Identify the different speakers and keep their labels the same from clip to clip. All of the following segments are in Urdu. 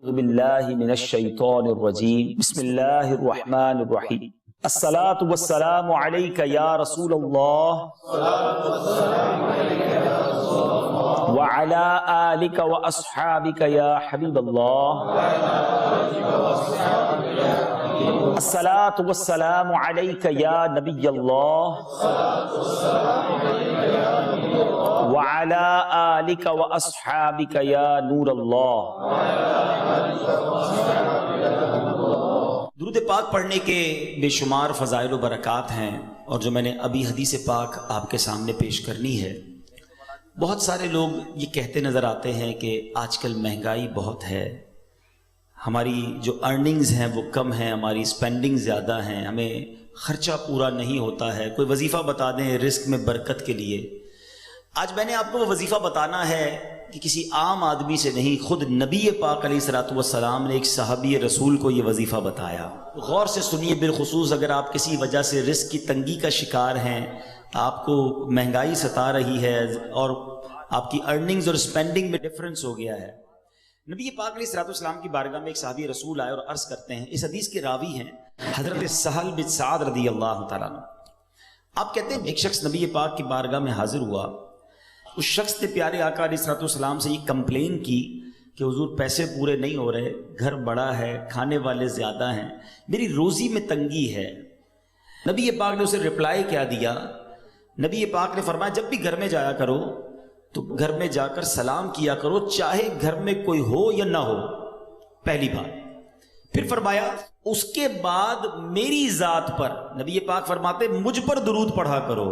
Speaker 1: أعوذ بالله من الشيطان الرجيم بسم الله الرحمن الرحيم الصلاة والسلام عليك يا رسول الله وعلى آلك وأصحابك يا حبيب الله الصلاة والسلام عليك يا نبي الله وعلى آلك وأصحابك يا نور الله۔ درود پاک پڑھنے کے بے شمار فضائل و برکات ہیں، اور جو میں نے ابھی حدیث پاک آپ کے سامنے پیش کرنی ہے، بہت سارے لوگ یہ کہتے نظر آتے ہیں کہ آج کل مہنگائی بہت ہے، ہماری جو ارننگز ہیں وہ کم ہیں، ہماری اسپینڈنگ زیادہ ہیں، ہمیں خرچہ پورا نہیں ہوتا ہے، کوئی وظیفہ بتا دیں رزق میں برکت کے لیے۔ آج میں نے آپ کو وہ وظیفہ بتانا ہے کہ کسی عام آدمی سے نہیں، خود نبی پاک علیہ الصلوۃ والسلام نے ایک صحابی رسول کو یہ وظیفہ بتایا۔ غور سے سنیے، بالخصوص اگر آپ کسی وجہ سے رزق کی تنگی کا شکار ہیں، آپ کو مہنگائی ستا رہی ہے اور آپ کی ارننگز اور اسپینڈنگ میں ڈفرنس ہو گیا ہے۔ نبی پاک علیہ الصلوۃ والسلام کی بارگاہ میں ایک صحابی رسول آئے اور عرض کرتے ہیں، اس حدیث کے راوی ہیں حضرت سہل بن سعد رضی اللہ تعالیٰ عنہ۔ آپ کہتے ہیں ایک شخص نبی پاک کی بارگاہ میں حاضر ہوا، اس شخص نے پیارے آقا علیہ الصلوۃ والسلام سے یہ کمپلین کی کہ حضور پیسے پورے نہیں ہو رہے، گھر بڑا ہے، کھانے والے زیادہ ہیں، میری روزی میں تنگی ہے۔ نبی پاک نے اسے رپلائی کیا دیا؟ نبی پاک نے فرمایا جب بھی گھر میں جایا کرو تو گھر میں جا کر سلام کیا کرو، چاہے گھر میں کوئی ہو یا نہ ہو، پہلی بات۔ پھر فرمایا اس کے بعد میری ذات پر، نبی پاک فرماتے مجھ پر درود پڑھا کرو۔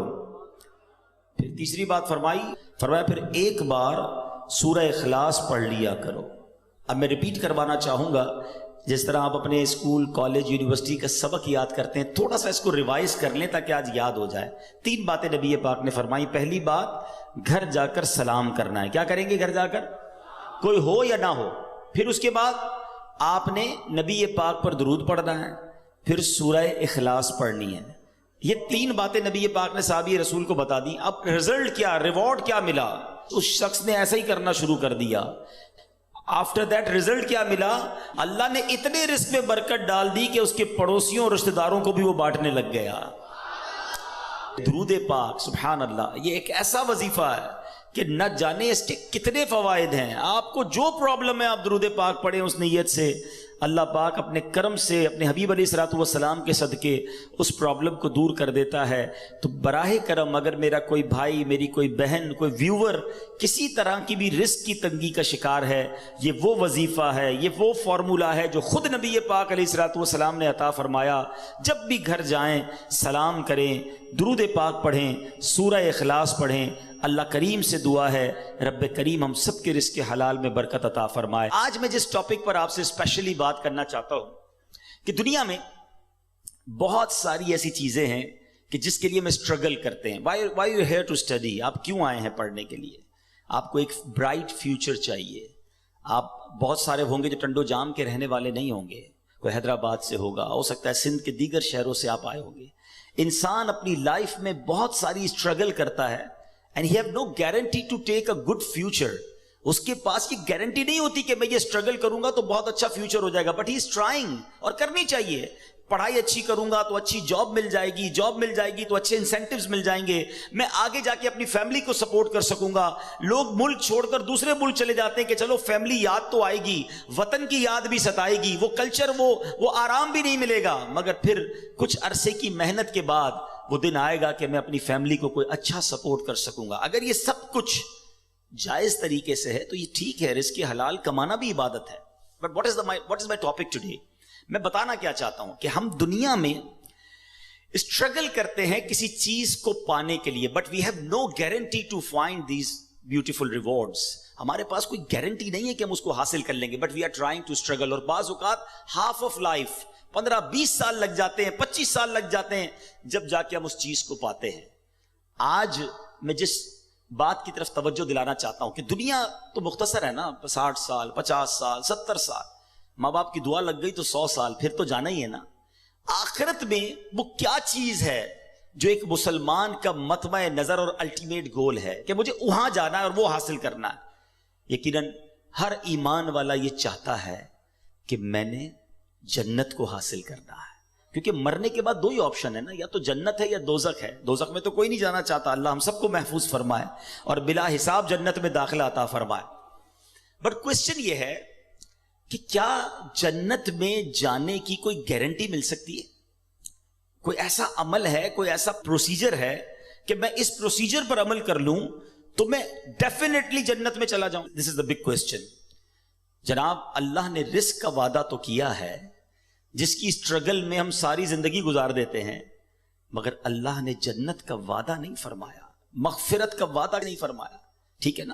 Speaker 1: پھر تیسری بات فرمایا پھر ایک بار سورہ اخلاص پڑھ لیا کرو۔ اب میں ریپیٹ کروانا چاہوں گا، جس طرح آپ اپنے اسکول، کالج، یونیورسٹی کا سبق یاد کرتے ہیں، تھوڑا سا اس کو ریوائز کر لیں تاکہ آج یاد ہو جائے۔ 3 باتیں نبی پاک نے فرمائی۔ پہلی بات، گھر جا کر سلام کرنا ہے۔ کیا کریں گے گھر جا کر؟ کوئی ہو یا نہ ہو۔ پھر اس کے بعد آپ نے نبی پاک پر درود پڑھنا ہے، پھر سورہ اخلاص پڑھنی ہے۔ یہ 3 باتیں نبی پاک نے صحابی رسول کو بتا دی۔ اب رزلٹ کیا، ریوارڈ کیا ملا؟ اس شخص نے ایسا ہی کرنا شروع کر دیا۔ آفٹر دیٹ رزلٹ کیا ملا؟ اللہ نے اتنے رزق میں برکت ڈال دی کہ اس کے پڑوسیوں اور رشتہ داروں کو بھی وہ بانٹنے لگ گیا۔ درود پاک، سبحان اللہ، یہ ایک ایسا وظیفہ ہے کہ نہ جانے اس کے کتنے فوائد ہیں۔ آپ کو جو پرابلم ہے آپ درود پاک پڑھیں اس نیت سے، اللہ پاک اپنے کرم سے اپنے حبیب علیہ الصلوۃ والسلام کے صدقے اس پرابلم کو دور کر دیتا ہے۔ تو براہ کرم اگر میرا کوئی بھائی، میری کوئی بہن، کوئی ویور کسی طرح کی بھی رزق کی تنگی کا شکار ہے، یہ وہ وظیفہ ہے، یہ وہ فارمولہ ہے جو خود نبی پاک علیہ الصلوۃ والسلام نے عطا فرمایا۔ جب بھی گھر جائیں سلام کریں، درود پاک پڑھیں، سورہ اخلاص پڑھیں۔ اللہ کریم سے دعا ہے رب کریم ہم سب کے رزق حلال میں برکت عطا فرمائے۔ آج میں جس ٹاپک پر آپ سے اسپیشلی بات کرنا چاہتا ہوں کہ دنیا میں بہت ساری ایسی چیزیں ہیں کہ جس کے لیے میں اسٹرگل کرتے ہیں۔ Why you here to study? آپ کیوں آئے ہیں پڑھنے کے لیے؟ آپ کو ایک برائٹ فیوچر چاہیے۔ آپ بہت سارے ہوں گے جو ٹنڈو جام کے رہنے والے نہیں ہوں گے، کوئی حیدرآباد سے ہوگا، ہو سکتا ہے سندھ کے دیگر شہروں سے آپ آئے ہوں گے۔ انسان اپنی لائف میں بہت ساری اسٹرگل کرتا ہے and he have no guarantee to take a good future۔ اس کے پاس یہ گارنٹی نہیں ہوتی کہ میں یہ اسٹرگل کروں گا تو بہت اچھا فیوچر ہو جائے گا، بٹ ہی از ٹرائنگ، اور کرنی چاہیے۔ پڑھائی اچھی کروں گا تو اچھی جاب مل جائے گی، جاب مل جائے گی تو اچھے انسینٹیوز مل جائیں گے، میں آگے جا کے اپنی فیملی کو سپورٹ کر سکوں گا۔ لوگ ملک چھوڑ کر دوسرے ملک چلے جاتے ہیں کہ چلو فیملی یاد تو آئے گی، وطن کی یاد بھی ستائے گی، وہ کلچر، وہ آرام بھی نہیں ملے گا، مگر پھر کچھ عرصے کی محنت کے بعد وہ دن آئے گا کہ میں اپنی فیملی کو کوئی اچھا سپورٹ کر سکوں گا۔ اگر یہ سب کچھ جائز طریقے سے ہے تو یہ ٹھیک ہے، رزق حلال کمانا بھی عبادت ہے۔ But what is my topic today? میں بتانا کیا چاہتا ہوں کہ ہم دنیا میں اسٹرگل کرتے ہیں کسی چیز کو پانے کے لیے، but we have no guarantee to find these beautiful rewards. ہمارے پاس کوئی گارنٹی نہیں ہے کہ ہم اس کو حاصل کر لیں گے، but we are trying to struggle. اور بعض اوقات ہاف آف لائف 15-20 سال لگ جاتے ہیں، 25 سال لگ جاتے ہیں، جب جا کے ہم اس چیز کو پاتے ہیں۔ آج میں جس بات کی طرف توجہ دلانا چاہتا ہوں کہ دنیا تو مختصر ہے نا، 60 سال، 50 سال، 70 سال، ماں باپ کی دعا لگ گئی تو 100 سال، پھر تو جانا ہی ہے نا۔ آخرت میں وہ کیا چیز ہے جو ایک مسلمان کا مطمع نظر اور الٹیمیٹ گول ہے کہ مجھے وہاں جانا ہے اور وہ حاصل کرنا ہے؟ یقیناً ہر ایمان والا یہ چاہتا ہے کہ میں نے جنت کو حاصل کرنا ہے. کیونکہ مرنے کے بعد دو ہی آپشن ہے نا, یا تو جنت ہے یا دوزخ ہے. دوزخ میں تو کوئی نہیں جانا چاہتا, اللہ ہم سب کو محفوظ فرمائے اور بلا حساب جنت میں داخلہ عطا فرمائے. بٹ کوشچن یہ ہے کہ کیا جنت میں جانے کی کوئی گارنٹی مل سکتی ہے؟ کوئی ایسا عمل ہے, کوئی ایسا پروسیجر ہے کہ میں اس پروسیجر پر عمل کر لوں تو میں ڈیفینیٹلی جنت میں چلا جاؤں؟ دس از دا بگ کوشچن. جناب, اللہ نے رزق کا وعدہ تو کیا ہے جس کی اسٹرگل میں ہم ساری زندگی گزار دیتے ہیں, مگر اللہ نے جنت کا وعدہ نہیں فرمایا, مغفرت کا وعدہ نہیں فرمایا. ٹھیک ہے نا,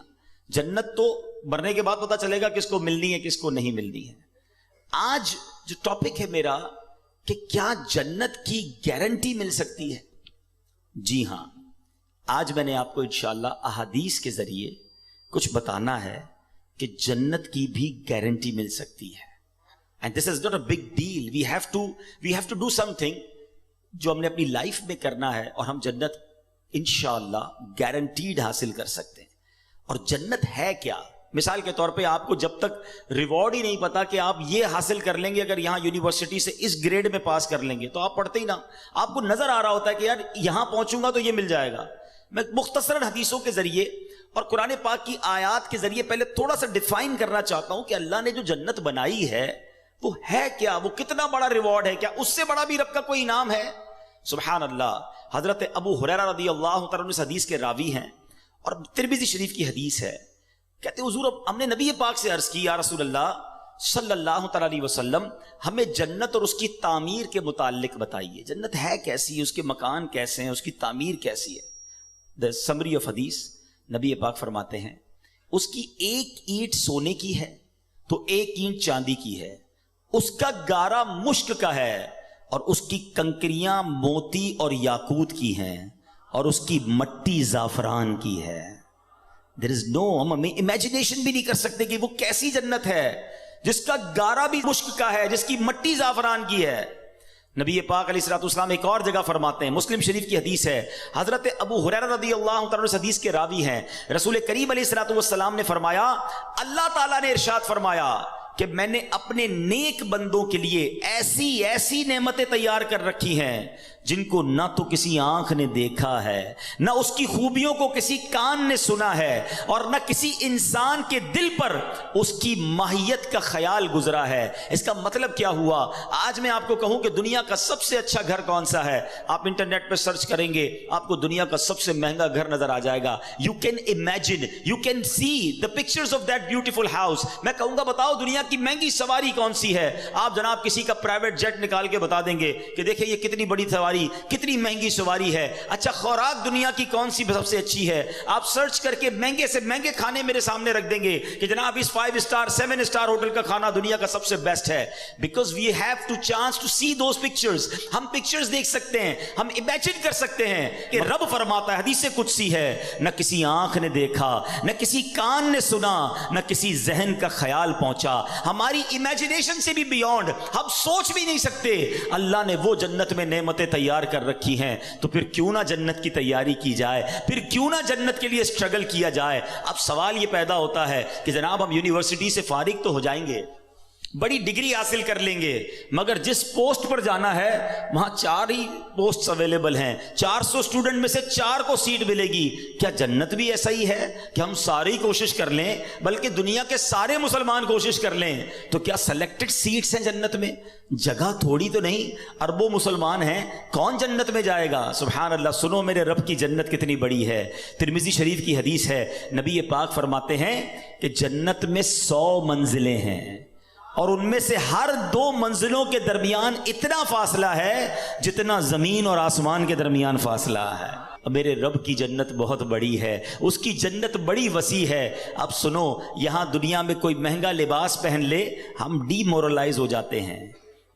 Speaker 1: جنت تو مرنے کے بعد پتا چلے گا کس کو ملنی ہے کس کو نہیں ملنی ہے. آج جو ٹاپک ہے میرا کہ کیا جنت کی گارنٹی مل سکتی ہے؟ جی ہاں, آج میں نے آپ کو انشاءاللہ احادیث کے ذریعے کچھ بتانا ہے کہ جنت کی بھی گارنٹی مل سکتی ہے. And this is not a big deal. We have to do something جو ہم نے اپنی لائف میں کرنا ہے, اور ہم جنت انشاءاللہ گارنٹیڈ حاصل کر سکتے ہیں. اور جنت ہے کیا؟ مثال کے طور پہ آپ کو جب تک ریوارڈ ہی نہیں پتا کہ آپ یہ حاصل کر لیں گے اگر یہاں یونیورسٹی سے اس گریڈ میں پاس کر لیں گے, تو آپ پڑھتے ہی نہ, آپ کو نظر آ رہا ہوتا ہے کہ یار یہاں پہنچوں گا تو یہ مل جائے گا. میں مختصراً حدیثوں کے ذریعے اور قرآن پاک کی آیات کے ذریعے پہلے تھوڑا سا ڈیفائن کرنا چاہتا ہوں کہ اللہ نے جو جنت بنائی ہے وہ ہے کیا, وہ کتنا بڑا ریوارڈ ہے, کیا اس سے بڑا بھی رب کا کوئی انعام ہے؟ سبحان اللہ. حضرت ابو ہریرہ رضی اللہ تعالیٰ عنہ اس حدیث کے راوی ہیں, اور ترمذی شریف کی حدیث ہے. کہتے حضور ہم نے نبی پاک سے عرض کی, یا رسول اللہ صلی اللہ تعالیٰ علیہ وسلم ہمیں جنت اور اس کی تعمیر کے متعلق بتائیے. جنت ہے کیسی, اس کے مکان کیسے ہیں, اس کی تعمیر کیسی ہے؟ دا سمری آف حدیث, نبی پاک فرماتے ہیں اس کی ایک اینٹ سونے کی ہے تو ایک اینٹ چاندی کی ہے, اس کا گارا مشک کا ہے, اور اس کی کنکریاں موتی اور یاقوت کی ہیں, اور اس کی مٹی زعفران کی ہے. دیر از نو, ہم امیجنیشن بھی نہیں کر سکتے کہ وہ کیسی جنت ہے جس کا گارا بھی مشک کا ہے, جس کی مٹی زعفران کی ہے. نبی پاک علیہ الصلوۃ والسلام ایک اور جگہ فرماتے ہیں, مسلم شریف کی حدیث ہے, حضرت ابو ہریرہ رضی اللہ تعالیٰ اس حدیث کے راوی ہیں, رسول کریم علیہ الصلوۃ والسلام نے فرمایا, اللہ تعالیٰ نے ارشاد فرمایا کہ میں نے اپنے نیک بندوں کے لیے ایسی ایسی نعمتیں تیار کر رکھی ہیں جن کو نہ تو کسی آنکھ نے دیکھا ہے, نہ اس کی خوبیوں کو کسی کان نے سنا ہے, اور نہ کسی انسان کے دل پر اس کی ماہیت کا خیال گزرا ہے. اس کا مطلب کیا ہوا؟ آج میں آپ کو کہوں کہ دنیا کا سب سے اچھا گھر کون سا ہے, آپ انٹرنیٹ پہ سرچ کریں گے آپ کو دنیا کا سب سے مہنگا گھر نظر آ جائے گا. You can imagine, you can see the pictures of that beautiful house. میں کہوں گا بتاؤ دنیا کی مہنگی سواری کون سی ہے, آپ جناب کسی کا پرائیویٹ جیٹ نکال کے بتا دیں گے کہ دیکھیں یہ کتنی بڑی سواری, کتنی مہنگی سواری ہے. اچھا خوراک دنیا کی کون سی سب سے اچھی ہے, آپ سرچ کر کے مہنگے سے مہنگے کھانے میرے سامنے رکھ دیں گے کہ جناب اس 5 اسٹار 7 اسٹار ہوٹل کا کھانا دنیا کا سب سے بیسٹ ہے. Because we have two chance to see those pictures. ہم پکچرز دیکھ سکتے ہیں, ہم امیجن کر سکتے ہیں کہ رب فرماتا ہے, حدیث قدسی ہے, نہ کسی آنکھ نے دیکھا, نہ کسی کان نے سنا, نہ کسی ذہن کا خیال پہنچا, ہماری امیجنیشن سے بھی بیونڈ, ہم سوچ بھی نہیں سکتے. اللہ نے وہ جنت میں نعمتیں تیار کر رکھی ہیں, تو پھر کیوں نہ جنت کی تیاری کی جائے, پھر کیوں نہ جنت کے لیے سٹرگل کیا جائے. اب سوال یہ پیدا ہوتا ہے کہ جناب ہم یونیورسٹی سے فارغ تو ہو جائیں گے, بڑی ڈگری حاصل کر لیں گے, مگر جس پوسٹ پر جانا ہے وہاں 4 ہی پوسٹ اویلیبل ہیں, 400 اسٹوڈنٹ میں سے 4 کو سیٹ ملے گی. کیا جنت بھی ایسا ہی ہے کہ ہم ساری کوشش کر لیں, بلکہ دنیا کے سارے مسلمان کوشش کر لیں, تو کیا سلیکٹڈ سیٹس ہیں جنت میں؟ جگہ تھوڑی تو نہیں, اربوں مسلمان ہیں, کون جنت میں جائے گا؟ سبحان اللہ. سنو میرے رب کی جنت کتنی بڑی ہے. ترمذی شریف کی حدیث ہے, نبی پاک فرماتے ہیں کہ جنت میں 100 منزلیں ہیں, اور ان میں سے ہر 2 منزلوں کے درمیان اتنا فاصلہ ہے جتنا زمین اور آسمان کے درمیان فاصلہ ہے. میرے رب کی جنت بہت بڑی ہے, اس کی جنت بڑی وسیع ہے. اب سنو, یہاں دنیا میں کوئی مہنگا لباس پہن لے ہم ڈی مورلائز ہو جاتے ہیں,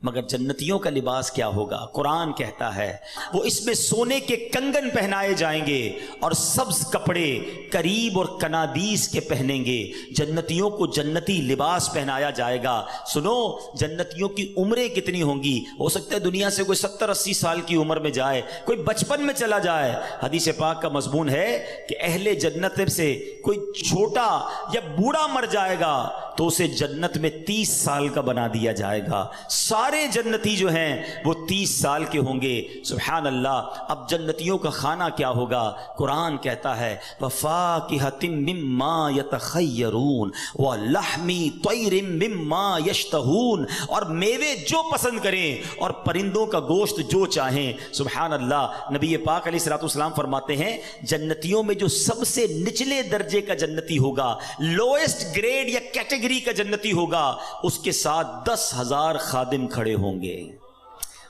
Speaker 1: مگر جنتیوں کا لباس کیا ہوگا؟ قرآن کہتا ہے وہ اس میں سونے کے کنگن پہنائے جائیں گے اور سبز کپڑے قریب اور کنادیس کے پہنیں گے. جنتیوں کو جنتی لباس پہنایا جائے گا. سنو, جنتیوں کی عمریں کتنی ہوں گی؟ ہو سکتا ہے دنیا سے کوئی 70-80 سال کی عمر میں جائے, کوئی بچپن میں چلا جائے. حدیث پاک کا مضمون ہے کہ اہل جنت سے کوئی چھوٹا یا بوڑھا مر جائے گا تو اسے جنت میں 30 سال کا بنا دیا جائے گا. سارے جنتی جو ہیں وہ 30 سال کے ہوں گے. سبحان اللہ. اب جنتیوں کا کھانا کیا ہوگا؟ قرآن کہتا ہے وَفَاكِهَةٍ مِّمَّا يَتَخَيَّرُونَ وَلَحْمِ طَيْرٍ مِّمَّا يَشْتَهُونَ، اور میوے جو پسند کریں اور پرندوں کا گوشت جو چاہیں. سبحان اللہ. نبی پاک علیہ الصلوۃ والسلام فرماتے ہیں جنتیوں میں جو سب سے نچلے درجے کا جنتی ہوگا، لوئسٹ گریڈ یا کیٹیگری کا جنتی ہوگا، اس کے ساتھ 10,000 خادم کھڑے ہوں گے.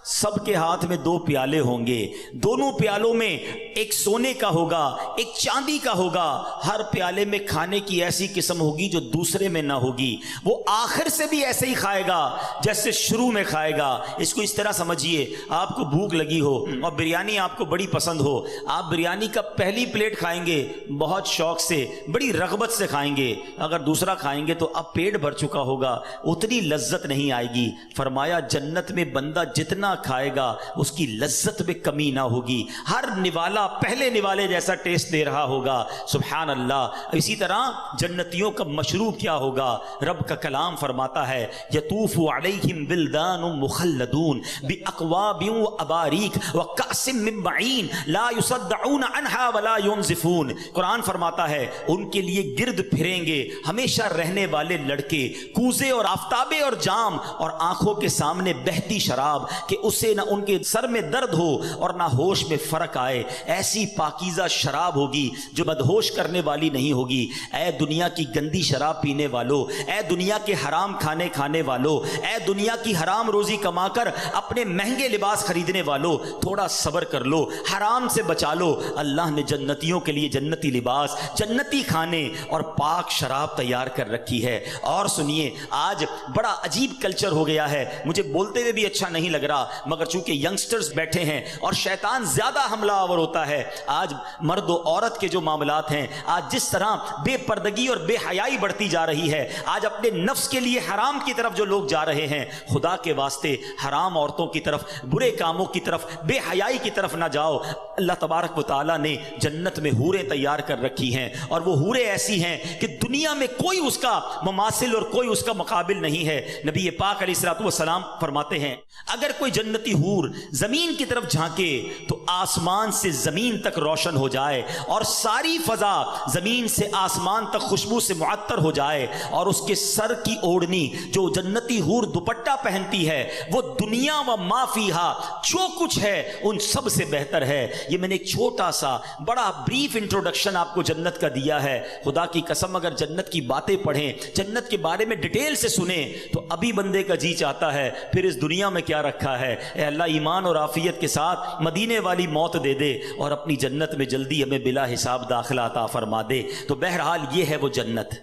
Speaker 1: سب کے ہاتھ میں 2 پیالے ہوں گے. دونوں پیالوں میں ایک سونے کا ہوگا، ایک چاندی کا ہوگا. ہر پیالے میں کھانے کی ایسی قسم ہوگی جو دوسرے میں نہ ہوگی. وہ آخر سے بھی ایسے ہی کھائے گا جیسے شروع میں کھائے گا. اس کو اس طرح سمجھیے، آپ کو بھوک لگی ہو اور بریانی آپ کو بڑی پسند ہو، آپ بریانی کا پہلی پلیٹ کھائیں گے بہت شوق سے، بڑی رغبت سے کھائیں گے. اگر دوسرا کھائیں گے تو اب پیٹ بھر چکا ہوگا، اتنی لذت نہیں آئے گی. فرمایا جنت میں بندہ جتنا کھائے گا اس کی لذت میں کمی نہ ہوگی. ہر نوالا پہلے نوالے جیسا ٹیسٹ دے رہا ہوگا. سبحان اللہ. اسی طرح جنتیوں کا مشروب کیا ہوگا؟ رب کا کلام فرماتا ہے یطوف علیہم ولدان مخلدون باکواب واباریک وکأس من معین لا یصدعون عنہا ولا ينزفون. قرآن فرماتا ہے ان کے لیے گرد پھریں گے ہمیشہ رہنے والے لڑکے، کوزے اور آفتابے اور جام اور آنکھوں کے سامنے بہتی شراب کہ اسے نہ ان کے سر میں درد ہو اور نہ ہوش میں فرق آئے. ایسی پاکیزہ شراب ہوگی جو بدہوش کرنے والی نہیں ہوگی. اے دنیا کی گندی شراب پینے والو، اے دنیا کے حرام کھانے والو، اے دنیا کی حرام روزی کما کر اپنے مہنگے لباس خریدنے والو، تھوڑا صبر کر لو، حرام سے بچا لو. اللہ نے جنتیوں کے لیے جنتی لباس، جنتی کھانے اور پاک شراب تیار کر رکھی ہے. اور سنیے، آج بڑا عجیب کلچر ہو گیا ہے، مجھے بولتے ہوئے بھی اچھا نہیں لگ رہا، مگر چونکہ ینگسٹرز بیٹھے ہیں اور شیطان زیادہ حملہ آور ہوتا ہے. آج مرد و عورت کے جو معاملات ہیں، آج جس طرح بے پردگی اور بے حیائی بڑھتی جا رہی ہے، آج اپنے نفس کے لیے حرام کی طرف جو لوگ جا رہے ہیں، خدا کے واسطے حرام عورتوں کی طرف، برے کاموں کی طرف، بے حیائی کی طرف نہ جاؤ. اللہ تبارک و تعالیٰ نے جنت میں حوریں تیار کر رکھی ہیں، اور وہ حوریں ایسی ہیں کہ دنیا میں کوئی اس کا مماثل اور کوئی اس کا مقابل نہیں ہے. نبی پاک علیہ الصلوۃ والسلام فرماتے ہیں اگر کوئی جنتی حور زمین کی طرف جھانکے تو آسمان سے زمین تک روشن ہو جائے، اور ساری فضا زمین سے آسمان تک خوشبو سے معطر ہو جائے، اور اس کے سر کی اوڑھنی جو جنتی حور دوپٹہ پہنتی ہے وہ دنیا و ما فیہا، جو کچھ ہے ان سب سے بہتر ہے. یہ میں نے ایک چھوٹا سا بڑا بریف انٹروڈکشن آپ کو جنت کا دیا ہے. خدا کی قسم اگر جنت کی باتیں پڑھیں، جنت کے بارے میں ڈیٹیل سے سنیں تو ابھی بندے کا جی چاہتا ہے پھر اس دنیا میں کیا رکھا ہے. اے اللہ ایمان اور عافیت کے ساتھ مدینے والی موت دے دے اور اپنی جنت میں جلدی ہمیں بلا حساب داخلہ عطا فرما دے. تو بہرحال یہ ہے وہ جنت.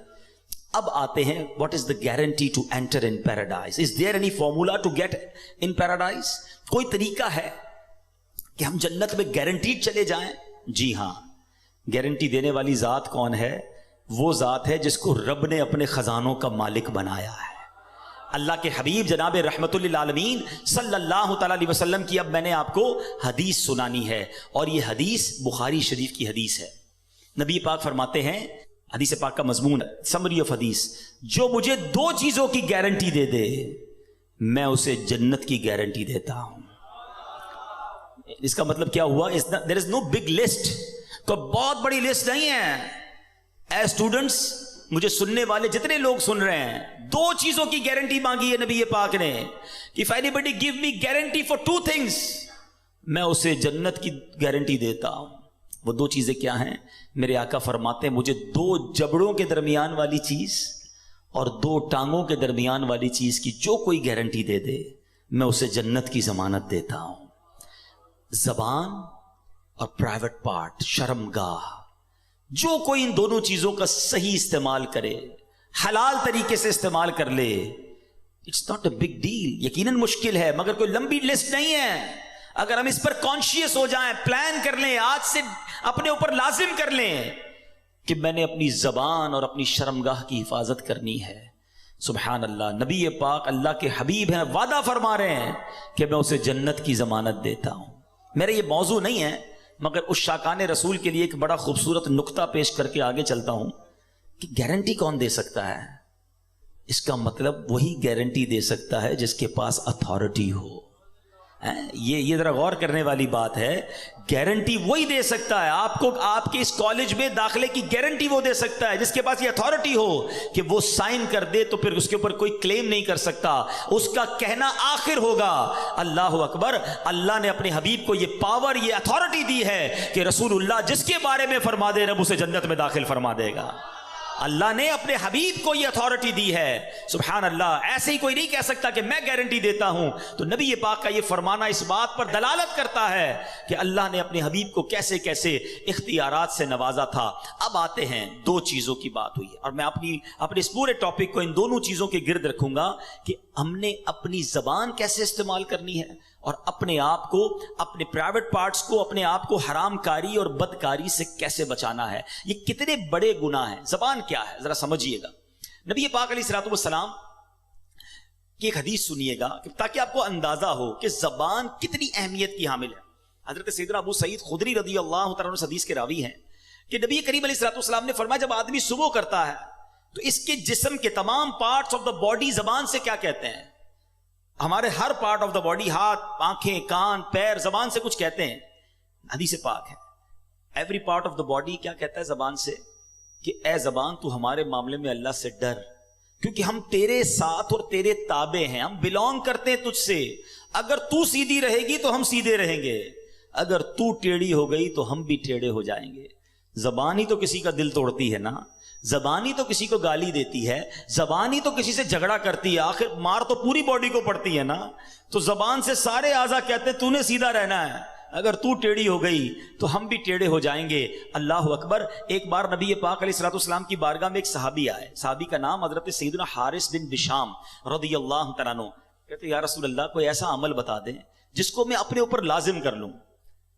Speaker 1: اب آتے ہیں what is the guarantee to enter in paradise. Is there any formula to get in paradise? کوئی طریقہ ہے کہ ہم جنت میں گارنٹیڈ چلے جائیں؟ جی ہاں. گارنٹی دینے والی ذات کون ہے؟ وہ ذات ہے جس کو رب نے اپنے خزانوں کا مالک بنایا ہے. اللہ کے حبیب جناب رحمت للعالمین صلی اللہ تعالیٰ علیہ وسلم کی اب میں نے آپ کو حدیث سنانی ہے، اور یہ حدیث بخاری شریف کی حدیث ہے. نبی پاک فرماتے ہیں، حدیث پاک کا مضمون سمری آف حدیث، جو مجھے 2 چیزوں کی گارنٹی دے دے میں اسے جنت کی گارنٹی دیتا ہوں. اس کا مطلب کیا ہوا؟ there is no big list. کوئی بہت بڑی لسٹ نہیں ہے. اے اسٹوڈنٹس، مجھے سننے والے جتنے لوگ سن رہے ہیں، 2 چیزوں کی گارنٹی مانگی ہے نبی پاک نے. If anybody give me guarantee for 2 things، میں اسے جنت کی گارنٹی دیتا ہوں. وہ 2 چیزیں کیا ہیں؟ میرے آقا فرماتے ہیں مجھے 2 جبڑوں کے درمیان والی چیز اور 2 ٹانگوں کے درمیان والی چیز کی جو کوئی گارنٹی دے دے میں اسے جنت کی ضمانت دیتا ہوں. زبان اور پرائیویٹ پارٹ، شرمگاہ. جو کوئی ان دونوں چیزوں کا صحیح استعمال کرے، حلال طریقے سے استعمال کر لے، it's not a big deal. یقیناً مشکل ہے مگر کوئی لمبی لسٹ نہیں ہے. اگر ہم اس پر کانشیس ہو جائیں، پلان کر لیں، آج سے اپنے اوپر لازم کر لیں کہ میں نے اپنی زبان اور اپنی شرمگاہ کی حفاظت کرنی ہے. سبحان اللہ. نبی پاک اللہ کے حبیب ہیں، وعدہ فرما رہے ہیں کہ میں اسے جنت کی ضمانت دیتا ہوں. میرا یہ موضوع نہیں ہے مگر اس شاکان رسول کے لیے ایک بڑا خوبصورت نقطہ پیش کر کے آگے چلتا ہوں کہ گارنٹی کون دے سکتا ہے؟ اس کا مطلب وہی گارنٹی دے سکتا ہے جس کے پاس اتھارٹی ہو. یہ ذرا غور کرنے والی بات ہے. گارنٹی وہی دے سکتا ہے آپ کو, آپ کے اس کالج میں داخلے کی گارنٹی وہ دے سکتا ہے جس کے پاس یہ اتھارٹی ہو کہ وہ سائن کر دے تو پھر اس کے اوپر کوئی کلیم نہیں کر سکتا, اس کا کہنا آخر ہوگا. اللہ اکبر. اللہ نے اپنے حبیب کو یہ پاور, یہ اتھارٹی دی ہے کہ رسول اللہ جس کے بارے میں فرما دے رب اسے جنت میں داخل فرما دے گا. اللہ نے اپنے حبیب کو یہ اتھارٹی دی ہے. سبحان اللہ. ایسے ہی کوئی نہیں کہہ سکتا کہ میں گارنٹی دیتا ہوں. تو نبی پاک کا یہ فرمانا اس بات پر دلالت کرتا ہے کہ اللہ نے اپنے حبیب کو کیسے کیسے اختیارات سے نوازا تھا. اب آتے ہیں, دو چیزوں کی بات ہوئی ہے اور میں اپنے اس پورے ٹاپک کو ان دونوں چیزوں کے گرد رکھوں گا کہ ہم نے اپنی زبان کیسے استعمال کرنی ہے اور اپنے آپ کو, اپنے پرائیویٹ پارٹس کو, اپنے آپ کو حرام کاری اور بدکاری سے کیسے بچانا ہے. یہ کتنے بڑے گناہ ہیں. زبان کیا ہے ذرا سمجھیے گا. نبی پاک علیہ الصلوۃ والسلام کی ایک حدیث سنیے گا تاکہ آپ کو اندازہ ہو کہ زبان کتنی اہمیت کی حامل ہے. حضرت سیدنا ابو سعید خدری رضی اللہ تعالیٰ عنہ حدیث کے راوی ہیں کہ نبی کریم علیہ الصلوۃ والسلام نے فرمایا جب آدمی صبح کرتا ہے تو اس کے جسم کے تمام پارٹس آف دا باڈی زبان سے کیا کہتے ہیں. ہمارے ہر پارٹ آف دا باڈی, ہاتھ, آنکھیں, کان, پیر, زبان سے کچھ کہتے ہیں. حدیث پاک ہے every part of the body کیا کہتا ہے زبان سے کہ اے زبان تو ہمارے معاملے میں اللہ سے ڈر, کیونکہ ہم تیرے ساتھ اور تیرے تابع ہیں, ہم بلونگ کرتے ہیں تجھ سے. اگر تو سیدھی رہے گی تو ہم سیدھے رہیں گے, اگر تو ٹیڑھی ہو گئی تو ہم بھی ٹیڑھے ہو جائیں گے. زبان ہی تو کسی کا دل توڑتی ہے نا, زبان ہی تو کسی کو گالی دیتی ہے, زبان ہی تو کسی سے جھگڑا کرتی ہے. آخر مار تو پوری باڈی کو پڑتی ہے نا. تو زبان سے سارے اعضاء کہتے ہیں تو نے سیدھا رہنا ہے, اگر تو ٹیڑھی ہو گئی تو ہم بھی ٹیڑھے ہو جائیں گے. اللہ اکبر. ایک بار نبی پاک علیہ الصلوۃ والسلام کی بارگاہ میں ایک صحابی آئے. صحابی کا نام حضرت سیدنا حارث بن بشام رضی اللہ تعالیٰ عنہ. کہتے یا رسول اللہ کوئی ایسا عمل بتا دیں جس کو میں اپنے اوپر لازم کر لوں.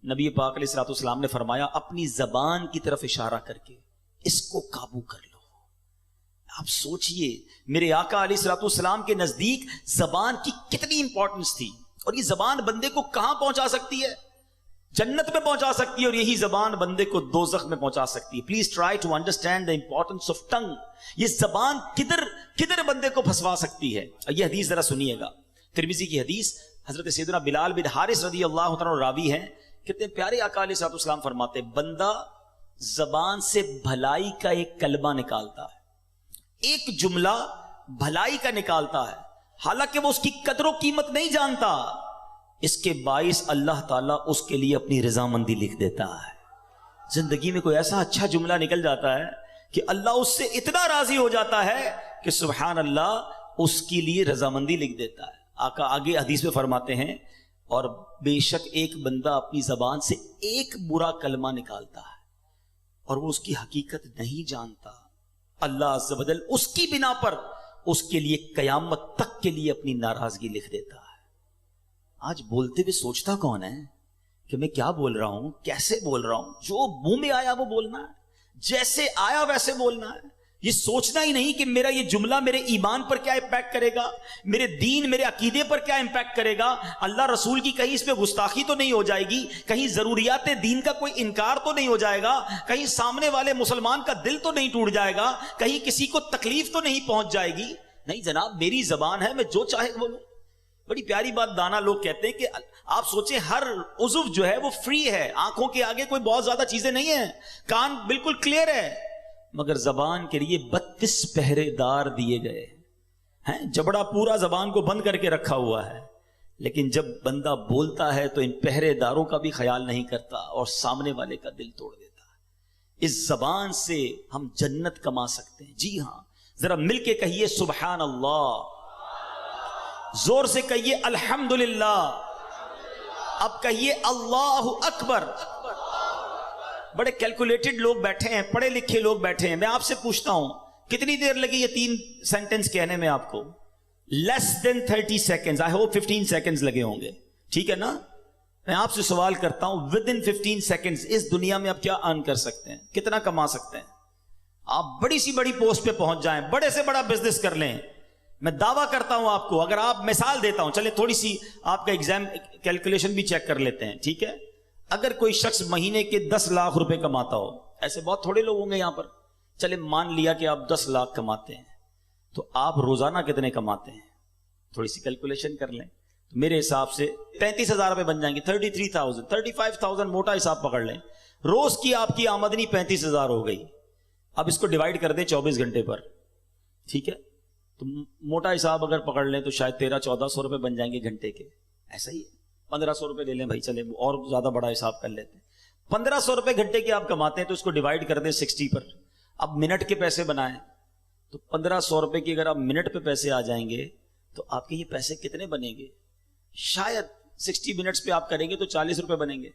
Speaker 1: نبی پاک علیہ الصلوۃ والسلام نے فرمایا اپنی زبان کی طرف اشارہ کر کے اس کو قابو کر لو. آپ سوچئے میرے آقا علیہ الصلوۃ والسلام کے نزدیک زبان کی کتنی امپورٹنس تھی, اور یہ زبان بندے کو کہاں پہنچا سکتی ہے, جنت میں پہنچا سکتی ہے, اور یہی زبان بندے کو دوزخ میں پہنچا سکتی ہے. Please try to understand the importance of tongue. یہ زبان کدھر بندے کو پھنسوا سکتی ہے. یہ حدیث ذرا سنیے گا, ترمذی کی حدیث. حضرت سیدنا بلال بن حارث رضی اللہ عنہ راوی ہیں. کتنے پیارے آقا علیہ الصلوۃ والسلام فرماتے بندہ زبان سے بھلائی کا ایک کلمہ نکالتا ہے, ایک جملہ بھلائی کا نکالتا ہے, حالانکہ وہ اس کی قدر و قیمت نہیں جانتا, اس کے باعث اللہ تعالیٰ اس کے لیے اپنی رضامندی لکھ دیتا ہے. زندگی میں کوئی ایسا اچھا جملہ نکل جاتا ہے کہ اللہ اس سے اتنا راضی ہو جاتا ہے کہ سبحان اللہ اس کے لیے رضامندی لکھ دیتا ہے. آقا آگے حدیث میں فرماتے ہیں اور بے شک ایک بندہ اپنی زبان سے ایک برا کلمہ نکالتا ہے اور وہ اس کی حقیقت نہیں جانتا, اللہ عز و جل اس کی بنا پر اس کے لیے قیامت تک کے لیے اپنی ناراضگی لکھ دیتا ہے. آج بولتے ہوئے سوچتا کون ہے کہ میں کیا بول رہا ہوں, کیسے بول رہا ہوں. جو منہ میں آیا وہ بولنا ہے, جیسے آیا ویسے بولنا ہے. یہ سوچنا ہی نہیں کہ میرا یہ جملہ میرے ایمان پر کیا امپیکٹ کرے گا, میرے دین میرے عقیدے پر کیا امپیکٹ کرے گا, اللہ رسول کی کہیں اس پہ گستاخی تو نہیں ہو جائے گی, کہیں ضروریات دین کا کوئی انکار تو نہیں ہو جائے گا, کہیں سامنے والے مسلمان کا دل تو نہیں ٹوٹ جائے گا, کہیں کسی کو تکلیف تو نہیں پہنچ جائے گی. نہیں جناب, میری زبان ہے, میں جو چاہے بولوں. بڑی پیاری بات دانا لوگ کہتے ہیں کہ آپ سوچیں ہر عضو جو ہے وہ فری ہے, آنکھوں کے آگے کوئی بہت زیادہ چیزیں نہیں ہیں, کان بالکل کلیئر ہے, مگر زبان کے لیے 32 پہرے دار دیے گئے ہیں. جبڑا پورا زبان کو بند کر کے رکھا ہوا ہے, لیکن جب بندہ بولتا ہے تو ان پہرے داروں کا بھی خیال نہیں کرتا اور سامنے والے کا دل توڑ دیتا ہے. اس زبان سے ہم جنت کما سکتے ہیں. جی ہاں, ذرا مل کے کہیے سبحان اللہ, زور سے کہیے الحمدللہ, اب کہیے اللہ اکبر. بڑے کیلکولیٹڈ لوگ بیٹھے ہیں, پڑھے لکھے لوگ بیٹھے ہیں. میں آپ سے پوچھتا ہوں کتنی دیر لگی یہ 3 سینٹنس کہنے میں آپ کو؟ لیس دین 30 سیکنڈز. آئی ہوپ 15 سیکنڈز لگے ہوں گے, ٹھیک ہے نا. میں آپ سے سوال کرتا ہوں ود ان 15 سیکنڈز اس دنیا میں آپ کیا ارن کر سکتے ہیں, کتنا کما سکتے ہیں؟ آپ بڑی سی بڑی پوسٹ پہ پہنچ جائیں, بڑے سے بڑا بزنس کر لیں. میں دعویٰ کرتا ہوں آپ کو, اگر آپ مثال دیتا ہوں, چلے تھوڑی سی آپ کا ایگزام کیلکولیشن بھی چیک کر لیتے ہیں, ٹھیک ہے. اگر کوئی شخص مہینے کے 10 لاکھ روپے کماتا ہو, ایسے بہت تھوڑے لوگ ہوں گے یہاں پر, چلے مان لیا کہ آپ 10 لاکھ کماتے ہیں, تو آپ روزانہ کتنے کماتے ہیں؟ تھوڑی سی کیلکولیشن کر لیں تو میرے حساب سے 33,000 روپے بن جائیں گے. 33,000 35,000 موٹا حساب پکڑ لیں. روز کی آپ کی آمدنی 35,000 ہو گئی. اب اس کو ڈیوائڈ کر دیں 24 گھنٹے پر, ٹھیک ہے, تو موٹا حساب اگر پکڑ لیں تو شاید 1300-1400 روپے بن جائیں گے گھنٹے کے. ایسا ہی ہے, 1500 روپے لے لیں بھائی, چلے اور زیادہ بڑا حساب کر لیتے ہیں. 1500 روپے گھنٹے کے آپ کماتے ہیں تو اس کو ڈیوائڈ کر دیں 60 پر. اب منٹ کے پیسے بنائیں تو 1500 روپے کی اگر آپ منٹ پہ پیسے آ جائیں گے تو آپ کے یہ پیسے کتنے بنیں گے؟ شاید 60 منٹس پہ آپ کریں گے تو 40 روپے بنیں گے.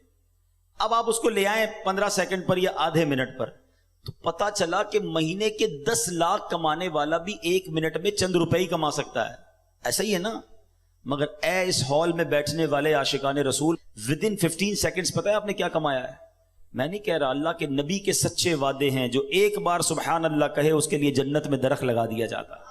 Speaker 1: اب آپ اس کو لے آئیں 15 سیکنڈ پر یا آدھے منٹ پر, تو پتا چلا کہ مہینے کے 10 لاکھ کمانے والا بھی 1 منٹ میں چند روپے ہی کما سکتا ہے. ایسا ہی ہے نا؟ مگر اے اس ہال میں بیٹھنے والے عاشقان رسول, ود ان 15 سیکنڈز پتا ہے آپ نے کیا کمایا ہے؟ میں نہیں کہہ رہا, اللہ کے نبی کے سچے وعدے ہیں. جو ایک بار سبحان اللہ کہے اس کے لیے جنت میں درخت لگا دیا جاتا ہے.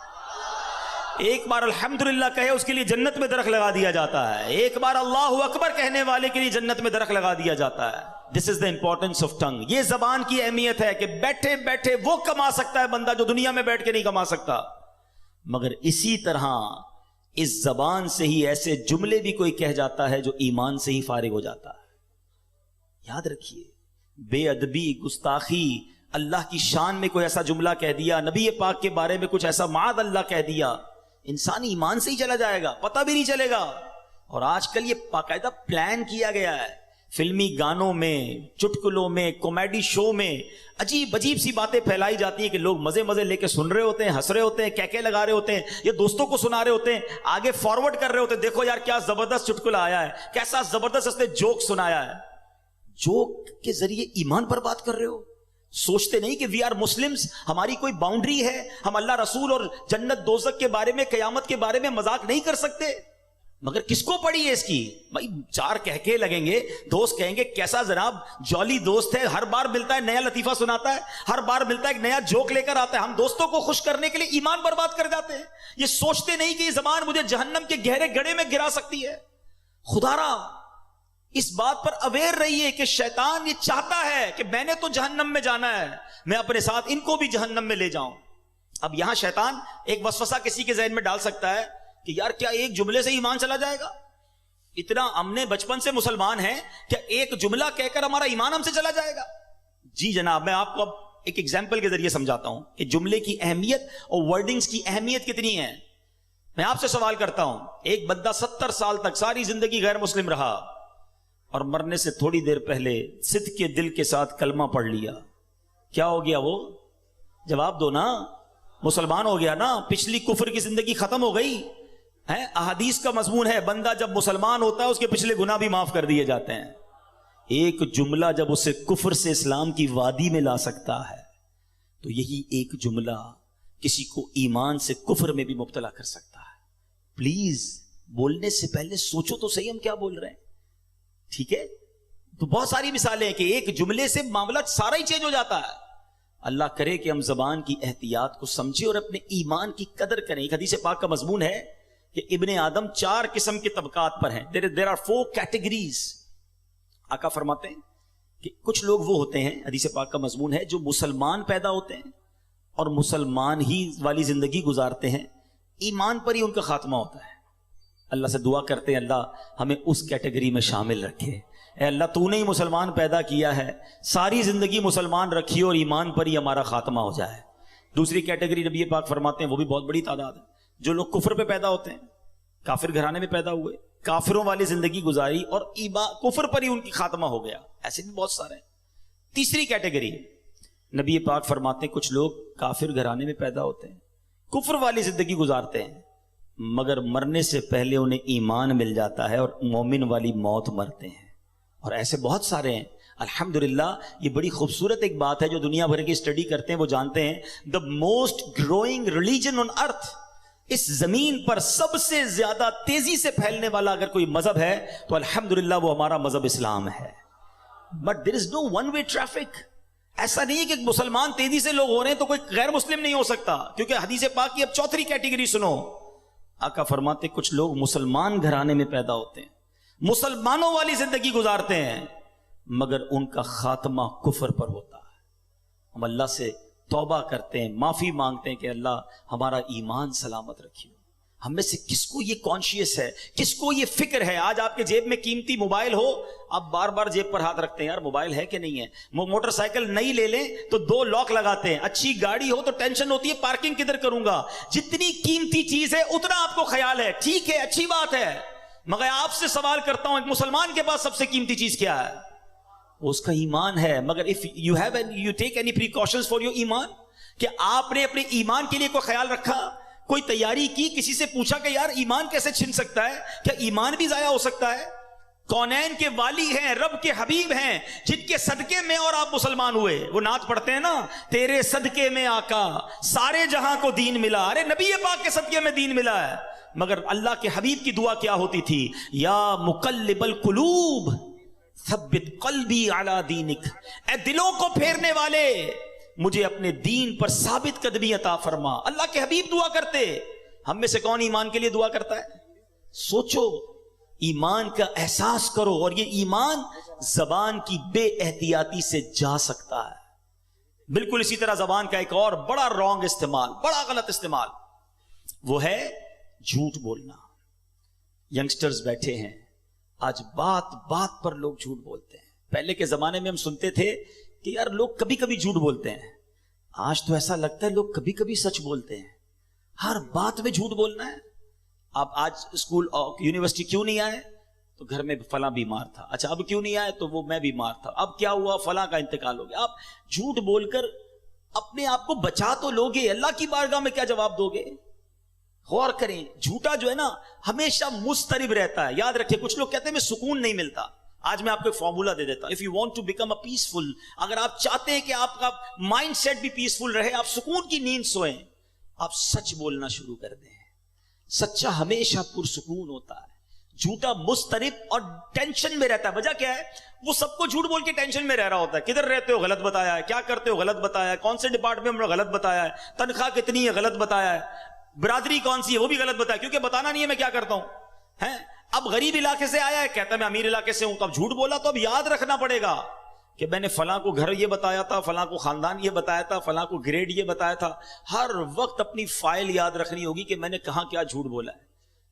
Speaker 1: ایک بار الحمدللہ کہے اس کے لیے جنت میں درخت لگا دیا جاتا ہے. ایک بار اللہ اکبر کہنے والے کے لیے جنت میں درخت لگا دیا جاتا ہے. دس از دا امپورٹنس آف ٹنگ. یہ زبان کی اہمیت ہے کہ بیٹھے بیٹھے وہ کما سکتا ہے بندہ جو دنیا میں بیٹھ کے نہیں کما سکتا. مگر اسی طرح اس زبان سے ہی ایسے جملے بھی کوئی کہہ جاتا ہے جو ایمان سے ہی فارغ ہو جاتا ہے. یاد رکھیے, بے ادبی, گستاخی, اللہ کی شان میں کوئی ایسا جملہ کہہ دیا, نبی پاک کے بارے میں کچھ ایسا معاذ اللہ کہہ دیا, انسان ایمان سے ہی چلا جائے گا, پتہ بھی نہیں چلے گا. اور آج کل یہ باقاعدہ پلان کیا گیا ہے, فلمی گانوں میں, چٹکلوں میں, کامیڈی شو میں عجیب عجیب سی باتیں پھیلائی جاتی ہیں کہ لوگ مزے مزے لے کے سن رہے ہوتے ہیں, ہنس رہے ہوتے ہیں, کہکے لگا رہے ہوتے ہیں, یہ دوستوں کو سنا رہے ہوتے ہیں, آگے فارورڈ کر رہے ہوتے ہیں, دیکھو یار کیا زبردست چٹکلا آیا ہے, کیسا زبردست اس نے جوک سنایا ہے. جوک کے ذریعے ایمان پر بات کر رہے ہو. سوچتے نہیں کہ وی آر مسلمز, ہماری کوئی باؤنڈری ہے, ہم اللہ رسول اور جنت دوزخ کے بارے میں, قیامت کے بارے میں مذاق نہیں کر سکتے. مگر کس کو پڑی ہے اس کی؟ بھائی چار کہکے لگیں گے, دوست کہیں گے کیسا جناب جولی دوست ہے, ہر بار ملتا ہے نیا لطیفہ سناتا ہے, ہر بار ملتا ہے ایک نیا جوک لے کر آتا ہے. ہم دوستوں کو خوش کرنے کے لیے ایمان پر بات کر جاتے ہیں. یہ سوچتے نہیں کہ یہ زبان مجھے جہنم کے گہرے گڑھے میں گرا سکتی ہے. خدا را اس بات پر اویئر رہیے کہ شیطان یہ چاہتا ہے کہ میں نے تو جہنم میں جانا ہے, میں اپنے ساتھ ان کو بھی جہنم میں لے جاؤں. اب یہاں شیطان ایک وسوسہ کسی کے ذہن میں ڈال سکتا ہے کہ یار کیا ایک جملے سے ایمان چلا جائے گا؟ اتنا ہم نے بچپن سے مسلمان ہیں, کیا ایک جملہ کہہ کر ہمارا ایمان ہم سے چلا جائے گا؟ جی جناب, میں آپ کو اب ایک ایگزامپل کے ذریعے سمجھاتا ہوں کہ جملے کی اہمیت اور ورڈنگز کی اہمیت کتنی ہے. میں آپ سے سوال کرتا ہوں, ایک بندہ 70 سال تک ساری زندگی غیر مسلم رہا اور مرنے سے تھوڑی دیر پہلے صدق کے دل کے ساتھ کلمہ پڑھ لیا, کیا ہو گیا وہ؟ جواب دو نا. مسلمان ہو گیا نا, پچھلی کفر کی زندگی ختم ہو گئی ہے. احادیث کا مضمون ہے بندہ جب مسلمان ہوتا ہے اس کے پچھلے گناہ بھی معاف کر دیے جاتے ہیں. ایک جملہ جب اسے کفر سے اسلام کی وادی میں لا سکتا ہے تو یہی ایک جملہ کسی کو ایمان سے کفر میں بھی مبتلا کر سکتا ہے. پلیز بولنے سے پہلے سوچو تو صحیح ہم کیا بول رہے ہیں, ٹھیک ہے؟ تو بہت ساری مثالیں ہیں کہ ایک جملے سے معاملہ سارا ہی چینج ہو جاتا ہے. اللہ کرے کہ ہم زبان کی احتیاط کو سمجھیں اور اپنے ایمان کی قدر کریں. ایک حدیث پاک کا مضمون ہے کہ ابن آدم 4 قسم کے طبقات پر ہیں. there are 4 categories. آقا فرماتے ہیں کہ کچھ لوگ وہ ہوتے ہیں, حدیث پاک کا مضمون ہے, جو مسلمان پیدا ہوتے ہیں اور مسلمان ہی والی زندگی گزارتے ہیں, ایمان پر ہی ان کا خاتمہ ہوتا ہے. اللہ سے دعا کرتے ہیں اللہ ہمیں اس کیٹیگری میں شامل رکھے. اے اللہ تو نے ہی مسلمان پیدا کیا ہے, ساری زندگی مسلمان رکھی اور ایمان پر ہی ہمارا خاتمہ ہو جائے. دوسری کیٹیگری نبی پاک فرماتے ہیں وہ بھی بہت بڑی تعداد ہے, جو لوگ کفر پہ پیدا ہوتے ہیں, کافر گھرانے میں پیدا ہوئے, کافروں والی زندگی گزاری اور کفر پر ہی ان کی خاتمہ ہو گیا. ایسے بھی بہت سارے ہیں. تیسری کیٹیگری نبی پاک فرماتے ہیں کچھ لوگ کافر گھرانے میں پیدا ہوتے ہیں, کفر والی زندگی گزارتے ہیں, مگر مرنے سے پہلے انہیں ایمان مل جاتا ہے اور مومن والی موت مرتے ہیں. اور ایسے بہت سارے ہیں. الحمدللہ یہ بڑی خوبصورت ایک بات ہے, جو دنیا بھر کی اسٹڈی کرتے ہیں وہ جانتے ہیں the most growing religion on earth, اس زمین پر سب سے زیادہ تیزی سے پھیلنے والا اگر کوئی مذہب ہے تو الحمدللہ وہ ہمارا مذہب اسلام ہے. but there is no one way traffic. ایسا نہیں کہ مسلمان تیزی سے لوگ ہو رہے ہیں تو کوئی غیر مسلم نہیں ہو سکتا, کیونکہ حدیث پاک کی اب چوتھی کیٹیگری سنو. آقا فرماتے کچھ لوگ مسلمان گھرانے میں پیدا ہوتے ہیں, مسلمانوں والی زندگی گزارتے ہیں, مگر ان کا خاتمہ کفر پر ہوتا ہے. ہم اللہ سے توبہ کرتے ہیں, معافی مانگتے ہیں کہ اللہ ہمارا ایمان سلامت رکھیے. ہم میں سے کس کو یہ کانشیس ہے, کس کو یہ فکر ہے؟ آج آپ کے جیب میں قیمتی موبائل ہو, آپ بار بار جیب پر ہاتھ رکھتے ہیں, یار موبائل ہے کہ نہیں ہے. موٹر سائیکل نئی لے لیں تو 2 لاک لگاتے ہیں. اچھی گاڑی ہو تو ٹینشن ہوتی ہے پارکنگ کدھر کروں گا. جتنی قیمتی چیز ہے اتنا آپ کو خیال ہے, ٹھیک ہے, اچھی بات ہے, مگر آپ سے سوال کرتا ہوں, ایک مسلمان کے پاس سب سے قیمتی چیز کیا ہے؟ اس کا ایمان ہے. مگر if you have you take any precautions for your ایمان, کہ آپ نے اپنے ایمان کے لیے کوئی خیال رکھا, کوئی تیاری کی, کسی سے پوچھا کہ یار ایمان کیسے چھن سکتا ہے, کیا ایمان بھی ضائع ہو سکتا ہے؟ کونین کے والی ہیں, رب کے حبیب ہیں, جن کے صدقے میں اور آپ مسلمان ہوئے. وہ نعت پڑھتے ہیں نا, تیرے صدقے میں آقا سارے جہاں کو دین ملا. ارے نبی پاک کے صدقے میں دین ملا ہے. مگر اللہ کے حبیب کی دعا کیا ہوتی تھی؟ یا مقلب القلوب ثبت قلبی علی دینک, اے دلوں کو پھیرنے والے مجھے اپنے دین پر ثابت قدمی عطا فرما. اللہ کے حبیب دعا کرتے. ہم میں سے کون ایمان کے لیے دعا کرتا ہے؟ سوچو, ایمان کا احساس کرو. اور یہ ایمان زبان کی بے احتیاطی سے جا سکتا ہے. بالکل اسی طرح زبان کا ایک اور بڑا رانگ استعمال, بڑا غلط استعمال, وہ ہے جھوٹ بولنا. ینگسٹرز بیٹھے ہیں, آج بات بات پر لوگ جھوٹ بولتے ہیں. پہلے کے زمانے میں ہم سنتے تھے کہ یار لوگ کبھی کبھی جھوٹ بولتے ہیں. آج تو ایسا لگتا ہے لوگ کبھی کبھی سچ بولتے ہیں. ہر بات میں جھوٹ بولنا ہے. آپ آج اسکول یونیورسٹی کیوں نہیں آئے؟ تو گھر میں فلاں بیمار تھا. اچھا اب کیوں نہیں آئے؟ تو وہ میں بیمار تھا. اب کیا ہوا؟ فلاں کا انتقال ہو گیا. آپ جھوٹ بول کر اپنے آپ کو بچا تو لوگے, اللہ کی بارگاہ میں کیا جواب دو گے؟ غور کریں. جھوٹا جو ہے نا ہمیشہ مضطرب رہتا ہے. یاد رکھیں, کچھ لوگ کہتے ہیں میں سکون نہیں ملتا. آج میں آپ کو ایک فارمولا دے دیتا ہوں. If you want to become a peaceful, اگر آپ چاہتے ہیں کہ آپ کا مائنڈ سیٹ بھی پیسفل رہے, آپ سکون کی نیند سوئیں, آپ سچ بولنا شروع کر دیں. سچا ہمیشہ پرسکون ہوتا ہے, جھوٹا مضطرب اور ٹینشن میں رہتا ہے. وجہ کیا ہے؟ وہ سب کو جھوٹ بول کے ٹینشن میں رہ رہا ہوتا ہے. کدھر رہتے ہو؟ غلط بتایا ہے. کیا کرتے ہو؟ غلط بتایا ہے. کون سے ڈپارٹمنٹ میں غلط بتایا ہے. تنخواہ کتنی ہے؟ غلط بتایا ہے. برادری کون سی ہے؟ وہ بھی غلط بتایا, کیونکہ بتانا نہیں ہے میں کیا کرتا ہوں. اب غریب علاقے سے آیا ہے, کہتا ہے میں امیر علاقے سے ہوں. تو اب جھوٹ بولا تو اب یاد رکھنا پڑے گا کہ میں نے فلاں کو گھر یہ بتایا تھا, فلاں کو خاندان یہ بتایا تھا, فلاں کو گریڈ یہ بتایا تھا. ہر وقت اپنی فائل یاد رکھنی ہوگی کہ میں نے کہاں کیا جھوٹ بولا ہے.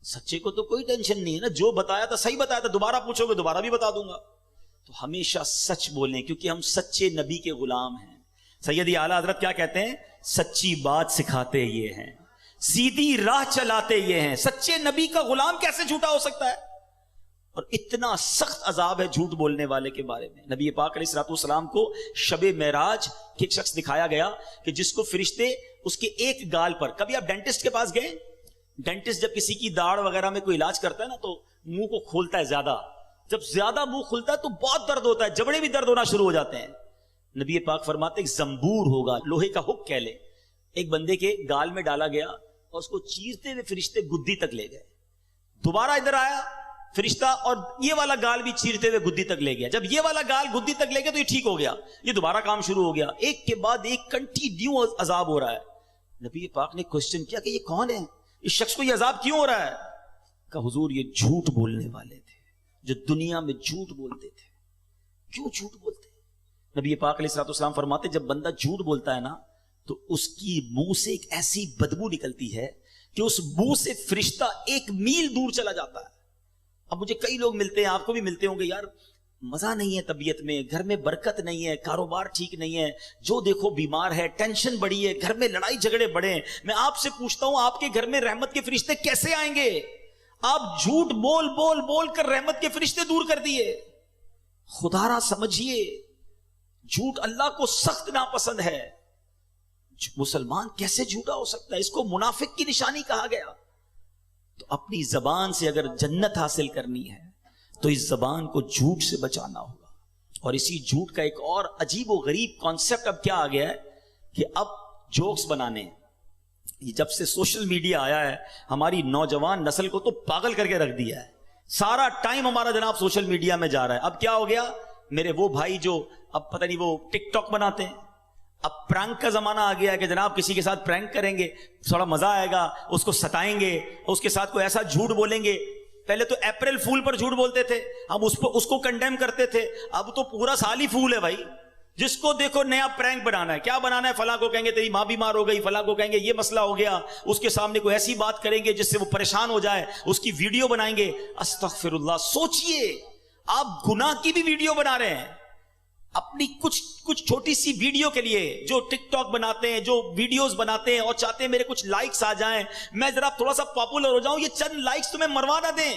Speaker 1: سچے کو تو کوئی ٹینشن نہیں ہے نا, جو بتایا تھا صحیح بتایا تھا, دوبارہ پوچھو گے دوبارہ بھی بتا دوں گا. تو ہمیشہ سچ بولیں, کیونکہ ہم سچے نبی کے غلام ہیں. سیدی اعلیٰ حضرت کیا کہتے ہیں؟ سچی بات سکھاتے یہ ہیں, سیدھی راہ چلاتے یہ ہیں. سچے نبی کا غلام کیسے جھوٹا ہو سکتا ہے؟ اور اتنا سخت عذاب ہے جھوٹ بولنے والے کے بارے میں. نبی پاک علیہ الصلوۃ والسلام کو شب معراج کہ ایک شخص دکھایا گیا کہ جس کو فرشتے اس کے ایک گال پر, کبھی آپ ڈینٹسٹ کے پاس گئے؟ ڈینٹسٹ جب کسی کی داڑھ وغیرہ میں کوئی علاج کرتا ہے نا تو منہ کو کھولتا ہے زیادہ. جب زیادہ منہ کھلتا ہے تو بہت درد ہوتا ہے, جبڑے بھی درد ہونا شروع ہو جاتے ہیں. نبی پاک فرماتے ایک زنبور ہوگا, لوہے کا ہک کہہ لے, ایک بندے کے گال میں ڈالا گیا اور اس کو چیرتے ہوئے فرشتے گدی تک لے گئے. دوبارہ ادھر آیا فرشتہ اور یہ والا گال بھی چیرتے ہوئے گدی تک لے گیا. جب یہ والا گال گدی تک لے گیا تو یہ ٹھیک ہو گیا, یہ دوبارہ کام شروع ہو گیا. ایک کے بعد ایک کنٹینیو عذاب ہو رہا ہے. نبی پاک نے کوسچن کیا کہ یہ کون ہے, اس شخص کو یہ عذاب کیوں ہو رہا ہے؟ کہ حضور یہ جھوٹ بولنے والے تھے, جو دنیا میں جھوٹ بولتے تھے. کیوں جھوٹ بولتے؟ نبی پاک علیہ الصلوۃ والسلام فرماتے جب بندہ جھوٹ بولتا ہے نا تو اس کی منہ سے ایک ایسی بدبو نکلتی ہے کہ اس منہ سے فرشتہ 1 میل دور چلا جاتا ہے. اب مجھے کئی لوگ ملتے ہیں, آپ کو بھی ملتے ہوں گے, یار مزہ نہیں ہے طبیعت میں, گھر میں برکت نہیں ہے, کاروبار ٹھیک نہیں ہے, جو دیکھو بیمار ہے, ٹینشن بڑی ہے, گھر میں لڑائی جھگڑے بڑے ہیں. میں آپ سے پوچھتا ہوں آپ کے گھر میں رحمت کے فرشتے کیسے آئیں گے؟ آپ جھوٹ بول بول بول کر رحمت کے فرشتے دور کر دیے. خدا را سمجھیے, جھوٹ اللہ کو سخت ناپسند ہے. مسلمان کیسے جھوٹا ہو سکتا ہے؟ اس کو منافق کی نشانی کہا گیا. تو اپنی زبان سے اگر جنت حاصل کرنی ہے تو اس زبان کو جھوٹ سے بچانا ہوگا. اور اسی جھوٹ کا ایک اور عجیب و غریب کانسیپٹ اب کیا آ گیا ہے کہ اب جوکس بنانے, جب سے سوشل میڈیا آیا ہے ہماری نوجوان نسل کو تو پاگل کر کے رکھ دیا ہے. سارا ٹائم ہمارا جناب سوشل میڈیا میں جا رہا ہے. اب کیا ہو گیا, میرے وہ بھائی جو اب پتہ نہیں وہ ٹک ٹاک بناتے ہیں, اب پرینک کا زمانہ آ گیا ہے کہ جناب کسی کے ساتھ پرینک کریں گے, تھوڑا مزہ آئے گا, اس کو ستائیں گے, اس کے ساتھ کوئی ایسا جھوٹ بولیں گے. پہلے تو اپریل فول پر جھوٹ بولتے تھے, ہم اس کو کنڈیم کرتے تھے, اب تو پورا سال ہی فول ہے بھائی, جس کو دیکھو نیا پرینک بنانا ہے. کیا بنانا ہے؟ فلاں کو کہیں گے تیری ماں بیمار ہو گئی, فلاں کو کہیں گے یہ مسئلہ ہو گیا, اس کے سامنے کوئی ایسی بات کریں گے جس سے وہ پریشان ہو جائے, اس کی ویڈیو بنائیں گے. استغفر اللہ. سوچئے آپ گناہ کی بھی ویڈیو بنا رہے ہیں اپنی کچھ چھوٹی سی ویڈیو کے لیے. جو ٹک ٹاک بناتے ہیں, جو ویڈیوز بناتے ہیں اور چاہتے ہیں میرے کچھ لائکس آ جائیں, میں ذرا تھوڑا سا پاپولر ہو جاؤں, یہ چند لائکس تمہیں مروا نہ دیں.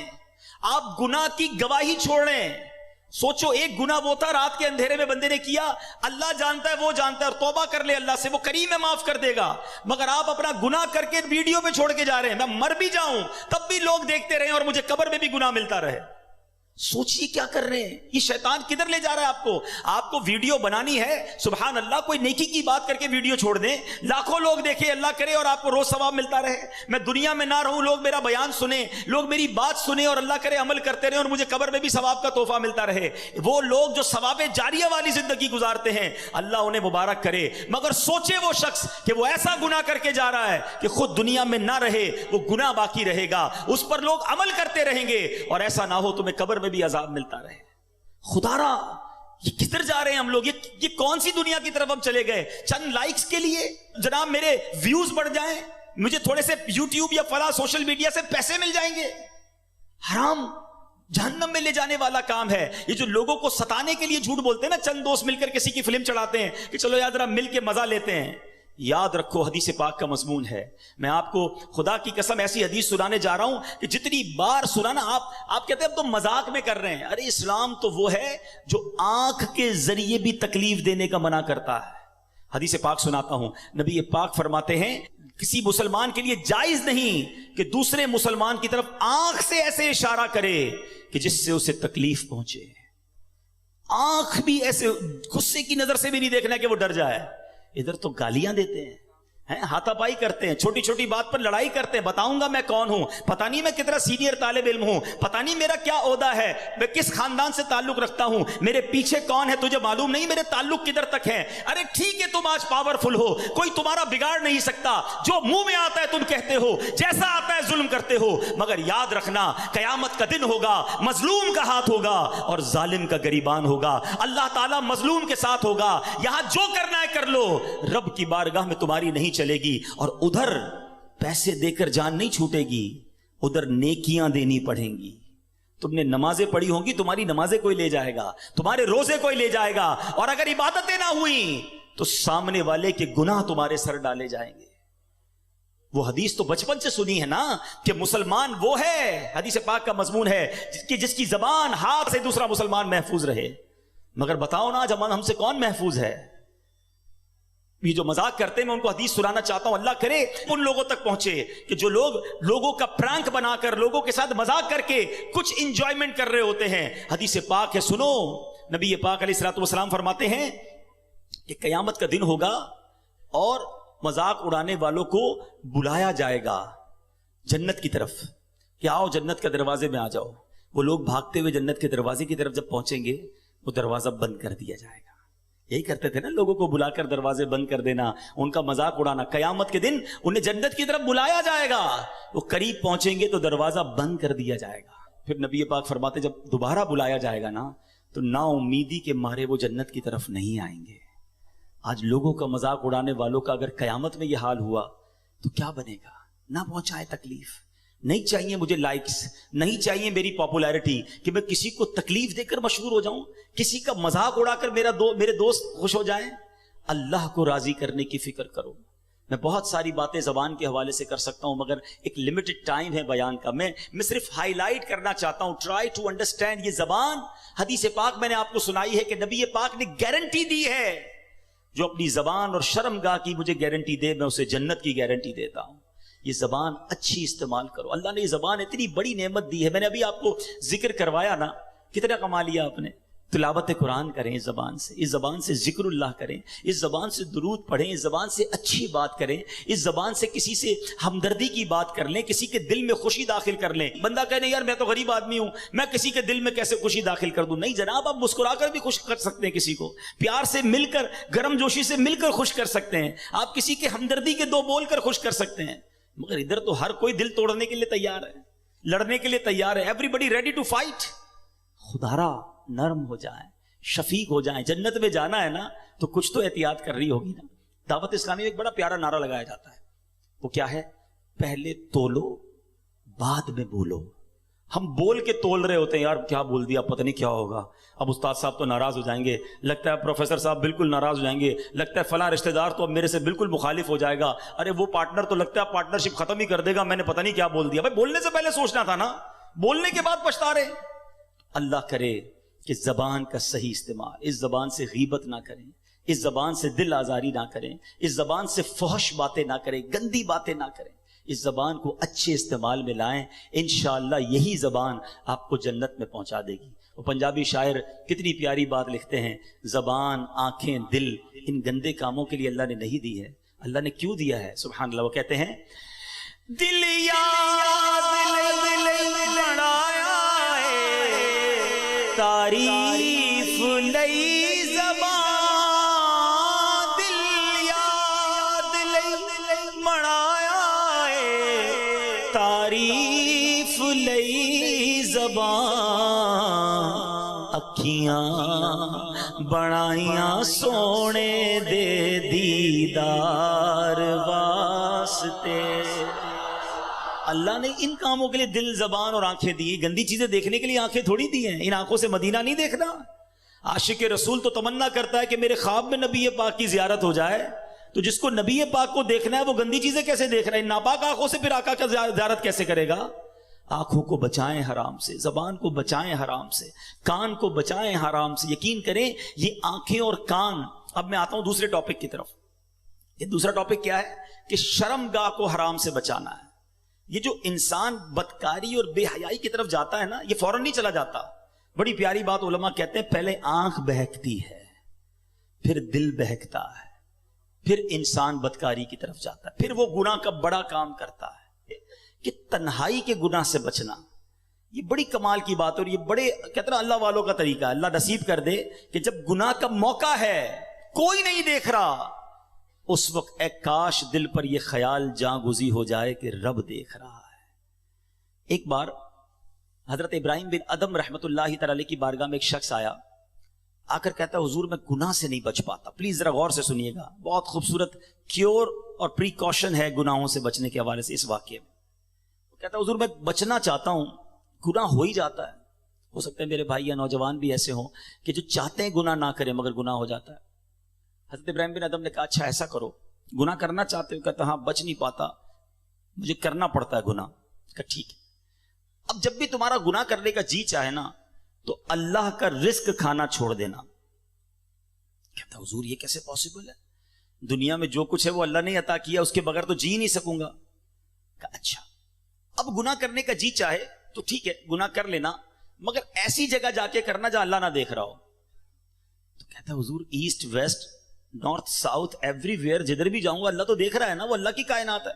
Speaker 1: آپ گناہ کی گواہی چھوڑ رہے ہیں. سوچو ایک گناہ وہ تھا رات کے اندھیرے میں بندے نے کیا, اللہ جانتا ہے, وہ جانتا ہے, اور توبہ کر لے اللہ سے, وہ کریم ہے, معاف کر دے گا. مگر آپ اپنا گناہ کر کے ویڈیو پہ چھوڑ کے جا رہے ہیں. میں مر بھی جاؤں تب بھی لوگ دیکھتے رہیں اور مجھے قبر میں بھی گناہ ملتا رہے. سوچئے کیا کر رہے ہیں, یہ شیطان کدھر لے جا رہا ہے آپ کو. آپ کو ویڈیو بنانی ہے, سبحان اللہ, کوئی نیکی کی بات کر کے ویڈیو چھوڑ دیں, لاکھوں لوگ دیکھیں, اللہ کرے اور آپ کو روز ثواب ملتا رہے. میں دنیا میں نہ رہوں, لوگ میرا بیان سنیں, لوگ میری بات سنیں, اور اللہ کرے عمل کرتے رہیں اور مجھے قبر میں بھی ثواب کا تحفہ ملتا رہے. وہ لوگ جو ثواب جاریہ والی زندگی گزارتے ہیں, اللہ انہیں مبارک کرے. مگر سوچے وہ شخص کہ وہ ایسا گناہ کر کے جا رہا ہے کہ خود دنیا میں نہ رہے, وہ گناہ باقی رہے گا, اس پر لوگ عمل کرتے رہیں گے, اور ایسا نہ ہو تمہیں قبر میں بھی عذاب ملتا رہے. خدا را, یہ کدھر جا رہے ہیں ہم لوگ, یہ کون سی دنیا کی طرف ہم چلے گئے. چند لائکس کے لیے جناب میرے ویوز بڑھ جائیں, مجھے تھوڑے سے یوٹیوب یا فلاں سوشل میڈیا سے پیسے مل جائیں گے. حرام, جہنم میں لے جانے والا کام ہے. یہ جو لوگوں کو ستانے کے لیے جھوٹ بولتے ہیں نا, چند دوست مل کر کسی کی فلم چڑھاتے ہیں کہ چلو یاد رہا مل کے مزہ لیتے ہیں. یاد رکھو حدیث پاک کا مضمون ہے. میں آپ کو خدا کی قسم ایسی حدیث سنانے جا رہا ہوں کہ جتنی بار سنانا آپ کہتے ہیں اب تو مذاق میں کر رہے ہیں. ارے اسلام تو وہ ہے جو آنکھ کے ذریعے بھی تکلیف دینے کا منع کرتا ہے. حدیث پاک سناتا ہوں. نبی پاک فرماتے ہیں کسی مسلمان کے لیے جائز نہیں کہ دوسرے مسلمان کی طرف آنکھ سے ایسے اشارہ کرے کہ جس سے اسے تکلیف پہنچے. آنکھ بھی ایسے غصے کی نظر سے بھی نہیں دیکھنا کہ وہ ڈر جائے. ادھر تو گالیاں دیتے ہیں, ہاتھا پائی کرتے ہیں, چھوٹی چھوٹی بات پر لڑائی کرتے ہیں. بتاؤں گا میں کون ہوں, پتہ نہیں میں کتنا سینئر طالب علم ہوں, پتہ نہیں میرا کیا عہدہ ہے, میں کس خاندان سے تعلق رکھتا ہوں, میرے پیچھے کون ہے تجھے معلوم نہیں, میرے تعلق کدھر تک ہے. ارے ٹھیک ہے تم آج پاورفل ہو, کوئی تمہارا بگاڑ نہیں سکتا, جو منہ میں آتا ہے تم کہتے ہو, جیسا آتا ہے ظلم کرتے ہو. مگر یاد رکھنا قیامت کا دن ہوگا, مظلوم کا ہاتھ ہوگا اور ظالم کا گریبان ہوگا. اللہ تعالیٰ مظلوم کے ساتھ ہوگا. یہاں جو کرنا ہے کر لو, رب کی بارگاہ میں تمہاری نہیں چلے گی. اور ادھر پیسے دے کر جان نہیں چھوٹے گی, ادھر نیکیاں دینی پڑیں گی. تم نے نمازیں پڑھی ہوں گی, تمہاری نمازیں کوئی لے جائے گا, تمہارے روزے کوئی لے جائے گا, اور اگر عبادتیں نہ ہوئیں تو سامنے والے کے گناہ تمہارے سر ڈالے جائیں گے. وہ حدیث تو بچپن سے سنی ہے نا کہ مسلمان وہ ہے, حدیث پاک کا مضمون ہے, جس کی زبان ہاتھ سے دوسرا مسلمان محفوظ رہے. مگر بتاؤ نا آج ہم سے کون محفوظ ہے. یہ جو مذاق کرتے ہیں میں ان کو حدیث سنانا چاہتا ہوں, اللہ کرے ان لوگوں تک پہنچے کہ جو لوگوں کا پرانک بنا کر, لوگوں کے ساتھ مذاق کر کے کچھ انجوائمنٹ کر رہے ہوتے ہیں. حدیث پاک ہے, سنو. نبی پاک علیہ الصلوۃ والسلام فرماتے ہیں کہ قیامت کا دن ہوگا اور مذاق اڑانے والوں کو بلایا جائے گا جنت کی طرف کہ آؤ جنت کے دروازے میں آ جاؤ. وہ لوگ بھاگتے ہوئے جنت کے دروازے کی طرف جب پہنچیں گے, وہ دروازہ بند کر دیا جائے گا. یہی کرتے تھے نا, لوگوں کو بلا کر دروازے بند کر دینا, ان کا مذاق اڑانا. قیامت کے دن انہیں جنت کی طرف بلایا جائے گا, وہ قریب پہنچیں گے تو دروازہ بند کر دیا جائے گا. پھر نبی پاک فرماتے جب دوبارہ بلایا جائے گا نا, تو نا امیدی کے مارے وہ جنت کی طرف نہیں آئیں گے. آج لوگوں کا مذاق اڑانے والوں کا اگر قیامت میں یہ حال ہوا تو کیا بنے گا. نہ پہنچائے تکلیف. نہیں چاہیے مجھے لائکس, نہیں چاہیے میری پاپولیرٹی کہ میں کسی کو تکلیف دے کر مشہور ہو جاؤں, کسی کا مذاق اڑا کر میرے دوست خوش ہو جائیں. اللہ کو راضی کرنے کی فکر کرو. میں بہت ساری باتیں زبان کے حوالے سے کر سکتا ہوں, مگر ایک لمیٹڈ ٹائم ہے بیان کا. میں صرف ہائی لائٹ کرنا چاہتا ہوں. Try to understand. یہ زبان حدیث پاک میں نے آپ کو سنائی ہے کہ نبی پاک نے گارنٹی دی ہے, جو اپنی زبان اور شرمگاہ کی مجھے گارنٹی دے, میں اسے جنت کی گارنٹی دیتا ہوں. یہ زبان اچھی استعمال کرو. اللہ نے یہ زبان اتنی بڑی نعمت دی ہے. میں نے ابھی آپ کو ذکر کروایا نا, کتنا کما لیا آپ نے. تلاوت قرآن کریں اس زبان سے, اس زبان سے ذکر اللہ کریں, اس زبان سے درود پڑھیں, اس زبان سے اچھی بات کریں, اس زبان سے کسی سے ہمدردی کی بات کر لیں, کسی کے دل میں خوشی داخل کر لیں. بندہ کہنے یار میں تو غریب آدمی ہوں, میں کسی کے دل میں کیسے خوشی داخل کر دوں. نہیں جناب, آپ مسکرا کر بھی خوش کر سکتے ہیں کسی کو, پیار سے مل کر, گرم جوشی سے مل کر خوش کر سکتے ہیں. آپ کسی کے ہمدردی کے دو بول کر خوش کر سکتے ہیں. مگر ادھر تو ہر کوئی دل توڑنے کے لیے تیار ہے, لڑنے کے لیے تیار ہے. Everybody ready to fight. خدا را نرم ہو جائیں, شفیق ہو جائیں. جنت میں جانا ہے نا تو کچھ تو احتیاط کر رہی ہوگی نا. دعوت اسلامی میں ایک بڑا پیارا نعرہ لگایا جاتا ہے, وہ کیا ہے؟ پہلے تولو بعد میں بولو. ہم بول کے تول رہے ہوتے ہیں, یار کیا بول دیا, پتہ نہیں کیا ہوگا, اب استاد صاحب تو ناراض ہو جائیں گے, لگتا ہے پروفیسر صاحب بالکل ناراض ہو جائیں گے, لگتا ہے فلاں رشتہ دار تو اب میرے سے بالکل مخالف ہو جائے گا, ارے وہ پارٹنر تو لگتا ہے پارٹنرشپ ختم ہی کر دے گا, میں نے پتہ نہیں کیا بول دیا. بھائی بولنے سے پہلے سوچنا تھا نا, بولنے کے بعد پچھتا رہے. اللہ کرے کہ زبان کا صحیح استعمال, اس زبان سے غیبت نہ کریں, اس زبان سے دل آزاری نہ کریں, اس زبان سے فحش باتیں نہ کریں, گندی باتیں نہ کریں, اس زبان کو اچھے استعمال میں لائیں. انشاءاللہ یہی زبان آپ کو جنت میں پہنچا دے گی. وہ پنجابی شاعر کتنی پیاری بات لکھتے ہیں, زبان, آنکھیں, دل, ان گندے کاموں کے لیے اللہ نے نہیں دی ہے. اللہ نے کیوں دیا ہے؟ سبحان اللہ. وہ کہتے ہیں دل یا دل بنایا ہے تعریف لئی زبان, دل یا دل بنایا ہے تعریف لئی زبان, اکھیاں بنائیاں سونے دے دیدار واسطے. اللہ نے ان کاموں کے لیے دل, زبان اور آنکھیں دی. گندی چیزیں دیکھنے کے لیے آنکھیں تھوڑی دی ہیں. ان آنکھوں سے مدینہ نہیں دیکھنا. عاشق رسول تو تمنا کرتا ہے کہ میرے خواب میں نبی پاک کی زیارت ہو جائے, تو جس کو نبی پاک کو دیکھنا ہے وہ گندی چیزیں کیسے دیکھ رہا ہے؟ ناپاک آنکھوں سے پھر آقا کا زیارت کیسے کرے گا؟ آنکھوں کو بچائیں حرام سے, زبان کو بچائیں حرام سے, کان کو بچائیں حرام سے. یقین کریں یہ آنکھیں اور کان. اب میں آتا ہوں دوسرے ٹاپک کی طرف. یہ دوسرا ٹاپک کیا ہے کہ شرمگاہ کو حرام سے بچانا ہے. یہ جو انسان بدکاری اور بے حیائی کی طرف جاتا ہے نا, یہ فوراً نہیں چلا جاتا. بڑی پیاری بات علماء کہتے ہیں, پہلے آنکھ بہکتی ہے, پھر دل بہکتا ہے, پھر انسان بدکاری کی طرف جاتا ہے, پھر وہ گناہ کا بڑا کام کرتا ہے. کہ تنہائی کے گناہ سے بچنا یہ بڑی کمال کی بات ہے, اور یہ بڑے کہتے ہیں اللہ والوں کا طریقہ ہے. اللہ نصیب کر دے کہ جب گناہ کا موقع ہے, کوئی نہیں دیکھ رہا, اس وقت اے کاش دل پر یہ خیال جاں گزی ہو جائے کہ رب دیکھ رہا ہے. ایک بار حضرت ابراہیم بن ادم رحمت اللہ تعالی علیہ کی بارگاہ میں ایک شخص آیا, آ کر کہتا ہے حضور میں گناہ سے نہیں بچ پاتا. پلیز ذرا غور سے سنیے گا, بہت خوبصورت کیور اور پریکاشن ہے گناہوں سے بچنے کے حوالے سے اس واقعے میں. وہ کہتا ہے حضور میں بچنا چاہتا ہوں, گناہ ہو ہی جاتا ہے. ہو سکتا ہے میرے بھائی یا نوجوان بھی ایسے ہوں کہ جو چاہتے ہیں گناہ نہ کریں مگر گناہ ہو جاتا ہے. حضرت ابراہیم بن ادم نے کہا اچھا ایسا کرو, گناہ کرنا چاہتے ہو؟ کہتا ہاں بچ نہیں پاتا, مجھے کرنا پڑتا ہے گناہ. کہا ٹھیک ہے, اب جب بھی تمہارا گناہ کرنے کا جی چاہے نا تو اللہ کا رزق کھانا چھوڑ دینا. کہتا حضور یہ کیسے پاسبل ہے, دنیا میں جو کچھ ہے وہ اللہ نے عطا کیا, اس کے بغیر تو جی نہیں سکوں گا. کہا اچھا اب گناہ کرنے کا جی چاہے تو ٹھیک ہے گناہ کر لینا, مگر ایسی جگہ جا کے کرنا جہاں اللہ نہ دیکھ رہا ہو. تو کہتا حضور east west north south every where جدھر بھی جاؤں گا اللہ تو دیکھ رہا ہے نا, وہ اللہ کی کائنات ہے.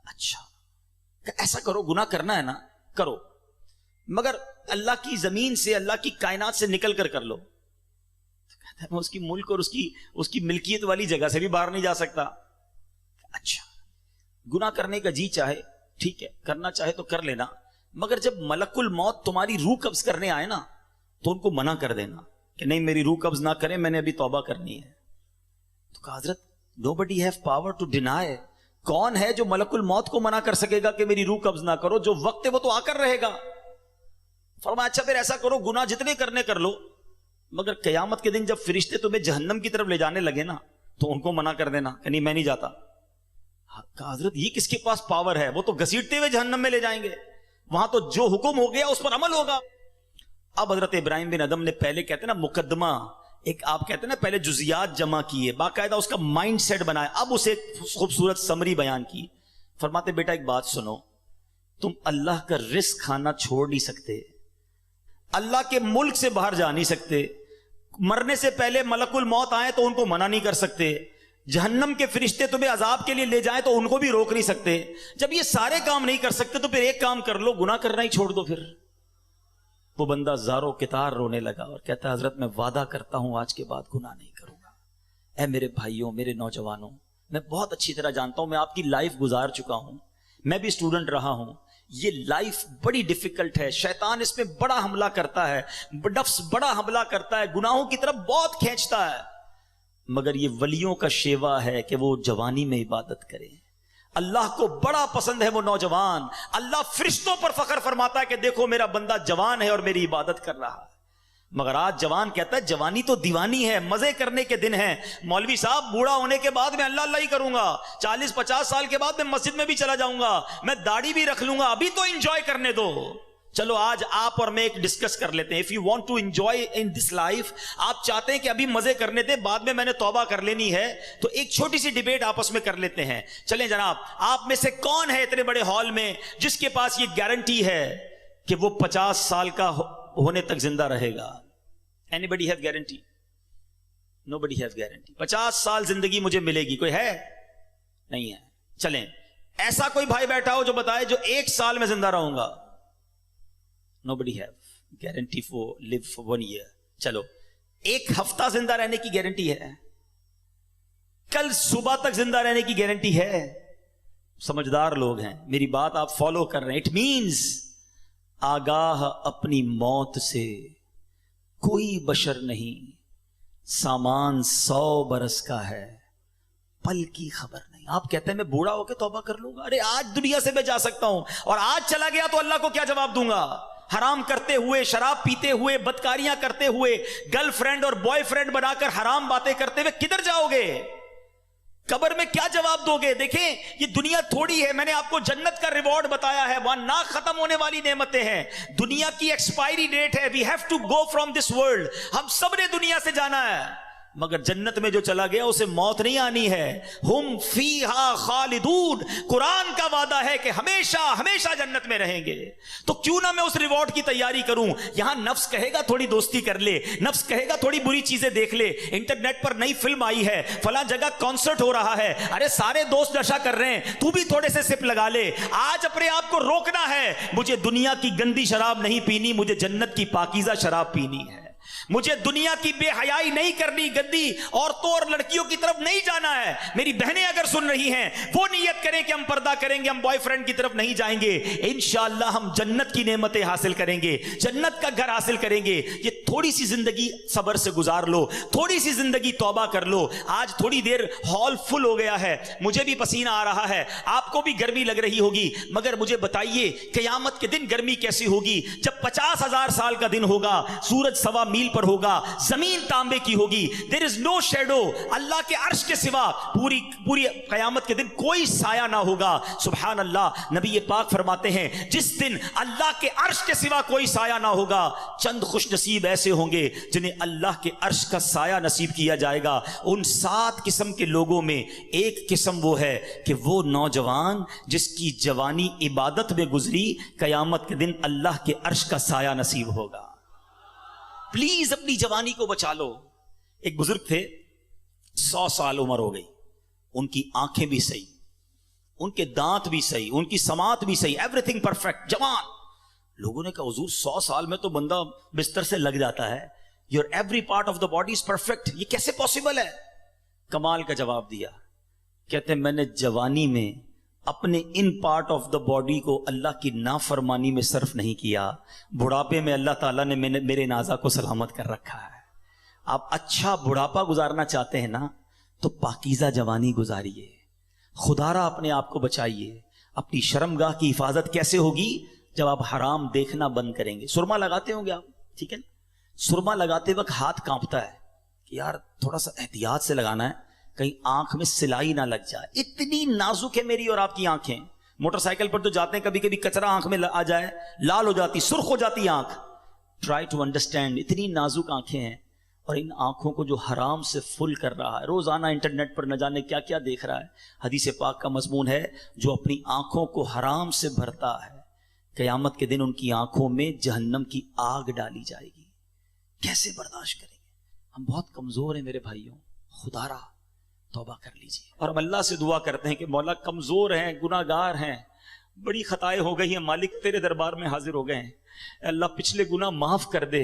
Speaker 1: اچھا ایسا کرو, گناہ کرنا ہے نا کرو, مگر اللہ کی زمین سے, اللہ کی کائنات سے نکل کر کر لو. کہتا ہے میں اس کی ملک اور اس کی ملکیت والی جگہ سے بھی باہر نہیں جا سکتا. اچھا گناہ کرنے کا جی چاہے ٹھیک ہے, کرنا چاہے تو کر لینا, مگر جب ملک الموت تمہاری روح قبض کرنے آئے نا تو ان کو منع کر دینا کہ نہیں میری روح قبض نہ کریں, میں نے ابھی توبہ کرنی ہے. تو کہا حضرت nobody have power to deny, کون ہے جو ملک الموت کو منع کر سکے گا کہ میری روح قبض نہ کرو, جو وقت ہے وہ تو آ کر رہے گا. فرمایا اچھا پھر ایسا کرو گناہ جتنے کرنے کر لو, مگر قیامت کے دن جب فرشتے تمہیں جہنم کی طرف لے جانے لگے نا تو ان کو منع کر دینا کہ نہیں میں نہیں جاتا. کہا حضرت یہ کس کے پاس پاور ہے, وہ تو گھسیٹتے ہوئے جہنم میں لے جائیں گے, وہاں تو جو حکم ہو گیا اس پر عمل ہوگا. اب حضرت ابراہیم بن ادم نے پہلے کہتے ہیں نا مقدمہ, ایک آپ کہتے ہیں نا پہلے جزیات جمع کیے, باقاعدہ اس کا مائنڈ سیٹ بنایا, اب اسے خوبصورت سمری بیان کی. فرماتے بیٹا ایک بات سنو, تم اللہ کا رزق کھانا چھوڑ نہیں سکتے, اللہ کے ملک سے باہر جا نہیں سکتے, مرنے سے پہلے ملک الموت آئے تو ان کو منع نہیں کر سکتے, جہنم کے فرشتے تمہیں عذاب کے لیے لے جائیں تو ان کو بھی روک نہیں سکتے. جب یہ سارے کام نہیں کر سکتے تو پھر ایک کام کر لو, گناہ کرنا ہی چھوڑ دو. پھر وہ بندہ زاروں کتار رونے لگا اور کہتا ہے حضرت میں وعدہ کرتا ہوں آج کے بعد گناہ نہیں کروں گا. اے میرے بھائیوں, میرے نوجوانوں, میں بہت اچھی طرح جانتا ہوں, میں آپ کی لائف گزار چکا ہوں, میں بھی اسٹوڈنٹ رہا ہوں. یہ لائف بڑی ڈیفیکلٹ ہے, شیطان اس میں بڑا حملہ کرتا ہے, نفس بڑا حملہ کرتا ہے, گناہوں کی طرف بہت کھینچتا ہے. مگر یہ ولیوں کا شیوا ہے کہ وہ جوانی میں عبادت کریں. اللہ کو بڑا پسند ہے وہ نوجوان. اللہ فرشتوں پر فخر فرماتا ہے کہ دیکھو میرا بندہ جوان ہے اور میری عبادت کر رہا ہے. مگر آج جوان کہتا ہے جوانی تو دیوانی ہے, مزے کرنے کے دن ہیں. مولوی صاحب بوڑھا ہونے کے بعد میں اللہ اللہ ہی کروں گا, 40-50 سال کے بعد میں مسجد میں بھی چلا جاؤں گا, میں داڑھی بھی رکھ لوں گا, ابھی تو انجوائے کرنے دو. چلو آج آپ اور میں ایک ڈسکس کر لیتے ہیں. If you want to enjoy in this life, آپ چاہتے ہیں کہ ابھی مزے کرنے دیں, بعد میں نے توبہ کر لینی ہے, تو ایک چھوٹی سی ڈیبیٹ آپس میں کر لیتے ہیں. چلیں جناب, آپ میں سے کون ہے اتنے بڑے ہال میں جس کے پاس یہ گارنٹی ہے کہ وہ 50 سال کا ہونے تک زندہ رہے گا؟ Anybody have guarantee? Nobody have guarantee. 50 سال زندگی مجھے ملے گی, کوئی ہے؟ نہیں ہے. چلیں ایسا کوئی بھائی بیٹھا ہو جو بتائے جو 1 سال میں زندہ رہوں گا. Nobody have guarantee for live for 1 year. چلو 1 ہفتہ زندہ رہنے کی گارنٹی ہے, کل صبح تک زندہ رہنے کی گارنٹی ہے. سمجھدار لوگ ہیں, میری بات آپ فالو کر رہے ہیں. اٹ مینز آگاہ اپنی موت سے کوئی بشر نہیں, سامان 100 برس کا ہے, پل کی خبر نہیں. آپ کہتے ہیں میں بوڑھا ہو کے توبہ کر لوں گا. ارے آج دنیا سے میں جا سکتا ہوں, اور آج چلا گیا تو اللہ کو کیا جواب دوں گا؟ حرام کرتے ہوئے, شراب پیتے ہوئے, بدکاریاں کرتے ہوئے, گرل فرینڈ اور بوائے فرینڈ بنا کر حرام باتیں کرتے ہوئے کدھر جاؤ گے؟ قبر میں کیا جواب دو گے؟ دیکھیں یہ دنیا تھوڑی ہے. میں نے آپ کو جنت کا ریوارڈ بتایا ہے, وہاں نہ ختم ہونے والی نعمتیں ہیں. دنیا کی ایکسپائری ڈیٹ ہے. We have to go from this world. ہم سب نے دنیا سے جانا ہے, مگر جنت میں جو چلا گیا اسے موت نہیں آنی ہے. ہم فیہا خالدون. قرآن کا وعدہ ہے کہ ہمیشہ ہمیشہ جنت میں رہیں گے. تو کیوں نہ میں اس ریوارڈ کی تیاری کروں؟ یہاں نفس کہے گا تھوڑی دوستی کر لے, نفس کہے گا تھوڑی بری چیزیں دیکھ لے, انٹرنیٹ پر نئی فلم آئی ہے, فلاں جگہ کانسرٹ ہو رہا ہے, ارے سارے دوست نشا کر رہے ہیں, تو بھی تھوڑے سے سپ لگا لے. آج اپنے آپ کو روکنا ہے. مجھے دنیا کی گندی شراب نہیں پینی, مجھے جنت کی پاکیزہ شراب پینی ہے. مجھے دنیا کی بے حیائی نہیں کرنی, گندی عورتوں اور لڑکیوں کی طرف نہیں جانا ہے. میری بہنیں اگر سن رہی ہیں وہ نیت کریں کہ ہم پردہ کریں گے, ہم بوائے فرینڈ کی طرف نہیں جائیں گے. انشاءاللہ ہم جنت کی نعمتیں حاصل کریں گے, جنت کا گھر حاصل کریں گے. یہ تھوڑی سی زندگی صبر سے گزار لو, تھوڑی سی زندگی توبہ کر لو. آج تھوڑی دیر ہال فل ہو گیا ہے, مجھے بھی پسینہ آ رہا ہے, آپ کو بھی گرمی لگ رہی ہوگی, مگر مجھے بتائیے قیامت کے دن گرمی کیسی ہوگی؟ جب 50,000 سال کا دن ہوگا, سورج 1.25 میل پر ہوگا, زمین تانبے کی ہوگی, there is no shadow. اللہ کے عرش کے سوا پوری قیامت کے دن کوئی سایہ نہ ہوگا. سبحان اللہ. نبی پاک فرماتے ہیں جس دن اللہ کے عرش کے سوا کوئی سایہ نہ ہوگا, چند خوش نصیب ایسے ہوں گے جنہیں اللہ کے عرش کا سایہ نصیب کیا جائے گا. ان 7 قسم کے لوگوں میں ایک قسم وہ ہے کہ وہ نوجوان جس کی جوانی عبادت میں گزری, قیامت کے دن اللہ کے عرش کا سایہ نصیب ہوگا. پلیز اپنی جوانی کو بچا لو. ایک بزرگ تھے, 100 سال عمر ہو گئی, ان کی آنکھیں بھی صحیح, ان کے دانت بھی صحیح, ان کی سماعت بھی صحیح, ایوری تھنگ پرفیکٹ, جوان. لوگوں نے کہا حضور 100 سال میں تو بندہ بستر سے لگ جاتا ہے, your every part of the body is perfect, یہ کیسے پاسبل ہے؟ کمال کا جواب دیا. کہتے ہیں میں نے جوانی میں اپنے in part of the body کو اللہ کی نافرمانی میں صرف نہیں کیا, بڑھاپے میں اللہ تعالیٰ نے میرے نازا کو سلامت کر رکھا ہے. آپ اچھا بڑھاپا گزارنا چاہتے ہیں نا, تو پاکیزہ جوانی گزاریے, خدا را اپنے آپ کو بچائیے. اپنی شرمگاہ کی حفاظت کیسے ہوگی؟ جب آپ حرام دیکھنا بند کریں گے. سرما لگاتے ہوں گے آپ, ٹھیک ہے نا؟ سرما لگاتے وقت ہاتھ کانپتا ہے کہ یار تھوڑا سا احتیاط سے لگانا ہے, کہیں آنکھ میں سلائی نہ لگ جائے. اتنی نازک ہے میری اور آپ کی آنکھیں. موٹر سائیکل پر تو جاتے ہیں, کبھی کبھی کچرا آنکھ میں آ جائے, لال ہو جاتی, سرخ ہو جاتی آنکھ. ٹرائی ٹو انڈرسٹینڈ, اتنی نازک آنکھیں ہیں, اور ان آنکھوں کو جو حرام سے فل کر رہا ہے, روزانہ انٹرنیٹ پر نہ جانے کیا کیا دیکھ رہا ہے. حدیث پاک کا مضمون ہے جو اپنی آنکھوں کو حرام سے بھرتا ہے, قیامت کے دن ان کی آنکھوں میں جہنم کی آگ ڈالی جائے گی. کیسے برداشت کریں گے؟ ہم بہت کمزور ہیں میرے بھائیوں, خدا را توبہ کر لیجیے. اور ہم اللہ سے دعا کرتے ہیں کہ مولا کمزور ہیں, گناہ گار ہیں, بڑی خطائیں ہو گئی ہیں, مالک تیرے دربار میں حاضر ہو گئے ہیں. اللہ پچھلے گناہ معاف کر دے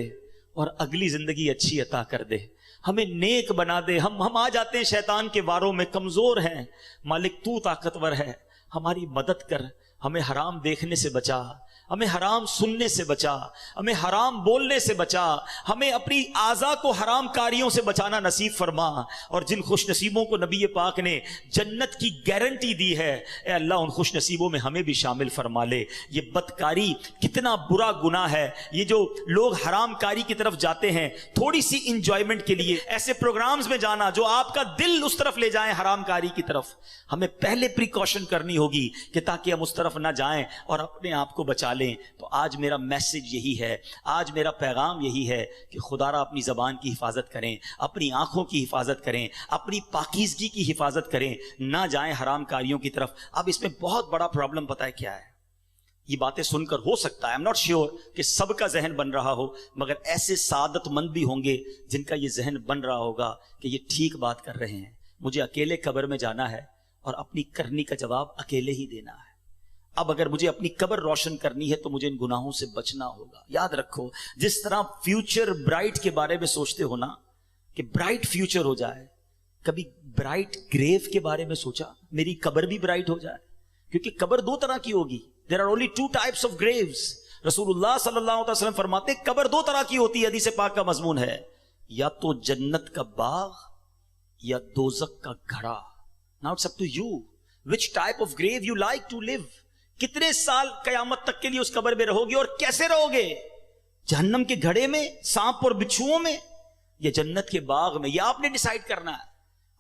Speaker 1: اور اگلی زندگی اچھی عطا کر دے, ہمیں نیک بنا دے. ہم آ جاتے ہیں شیطان کے واروں میں, کمزور ہیں. مالک تو طاقتور ہے, ہماری مدد کر, ہمیں حرام دیکھنے سے بچا, ہمیں حرام سننے سے بچا، ہمیں حرام بولنے سے بچا، ہمیں اپنی اعضاء کو حرام کاریوں سے بچانا نصیب فرما، اور جن خوش نصیبوں کو نبی پاک نے جنت کی گارنٹی دی ہے، اے اللہ ان خوش نصیبوں میں ہمیں بھی شامل فرما لے۔ یہ بدکاری کتنا برا گناہ ہے، یہ جو لوگ حرام کاری کی طرف جاتے ہیں تھوڑی سی انجوائمنٹ کے لیے، ایسے پروگرامز میں جانا جو آپ کا دل اس طرف لے جائیں حرام کاری کی طرف، ہمیں پہلے پریکاشن کرنی ہوگی کہ تاکہ ہم اس طرف نہ جائیں اور اپنے آپ کو بچا لیں۔ تو آج میرا میسج یہی ہے، آج میرا پیغام یہی ہے کہ خدا را اپنی زبان کی حفاظت کریں، اپنی آنکھوں کی حفاظت کریں، اپنی پاکیزگی کی حفاظت کریں، نہ جائیں حرام کاریوں کی طرف۔ اب اس میں بہت بڑا پرابلم پتہ ہے کیا ہے؟ یہ باتیں سن کر ہو سکتا ہے I'm not sure کہ سب کا ذہن بن رہا ہو، مگر ایسے سعادت مند بھی ہوں گے جن کا یہ ذہن بن رہا ہوگا کہ یہ ٹھیک بات کر رہے ہیں، مجھے اکیلے قبر میں جانا ہے اور اپنی کرنی کا جواب اکیلے ہی دینا ہے۔ اب اگر مجھے اپنی قبر روشن کرنی ہے تو مجھے ان گناہوں سے بچنا ہوگا۔ یاد رکھو، جس طرح فیوچر برائٹ کے بارے میں سوچتے ہو نا کہ برائٹ فیوچر ہو جائے، کبھی برائٹ گریو کے بارے میں سوچا میری قبر بھی برائٹ ہو جائے؟ کیونکہ قبر دو طرح کی ہوگی، there are only two types of graves۔ رسول اللہ صلی اللہ علیہ وسلم فرماتے ہیں قبر دو طرح کی ہوتی ہے، حدیث پاک کا مضمون ہے، یا تو جنت کا باغ یا دوزخ کا گھڑا۔ Now it's up to you which type of grave you like to live۔ کتنے سال قیامت تک کے لیے اس قبر میں رہو گے اور کیسے رہو گے؟ جہنم کے گھڑے میں، سانپ اور بچھوؤں میں، یا جنت کے باغ میں؟ یہ آپ نے ڈیسائیڈ کرنا ہے۔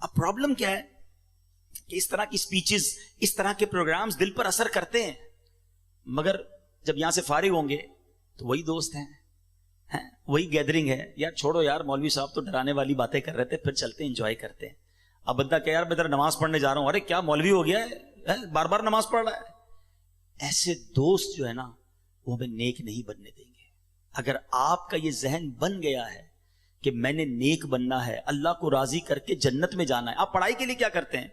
Speaker 1: اب پرابلم کیا ہے کہ اس طرح کی سپیچز، اس طرح کے پروگرامز دل پر اثر کرتے ہیں، مگر جب یہاں سے فارغ ہوں گے تو وہی دوست ہیں، وہی گیدرنگ ہے، یار چھوڑو یار مولوی صاحب تو ڈرانے والی باتیں کر رہے تھے، پھر چلتے ہیں انجوائے کرتے ہیں۔ اب بندہ کہ یار میں ذرا نماز پڑھنے جا رہا ہوں، ارے کیا مولوی ہو گیا ہے، بار بار نماز پڑھ رہا ہے۔ ایسے دوست جو ہے نا وہ ہمیں نیک نہیں بننے دیں گے۔ اگر آپ کا یہ ذہن بن گیا ہے کہ میں نے نیک بننا ہے، اللہ کو راضی کر کے جنت میں جانا ہے۔ آپ پڑھائی کے لیے کیا کرتے ہیں؟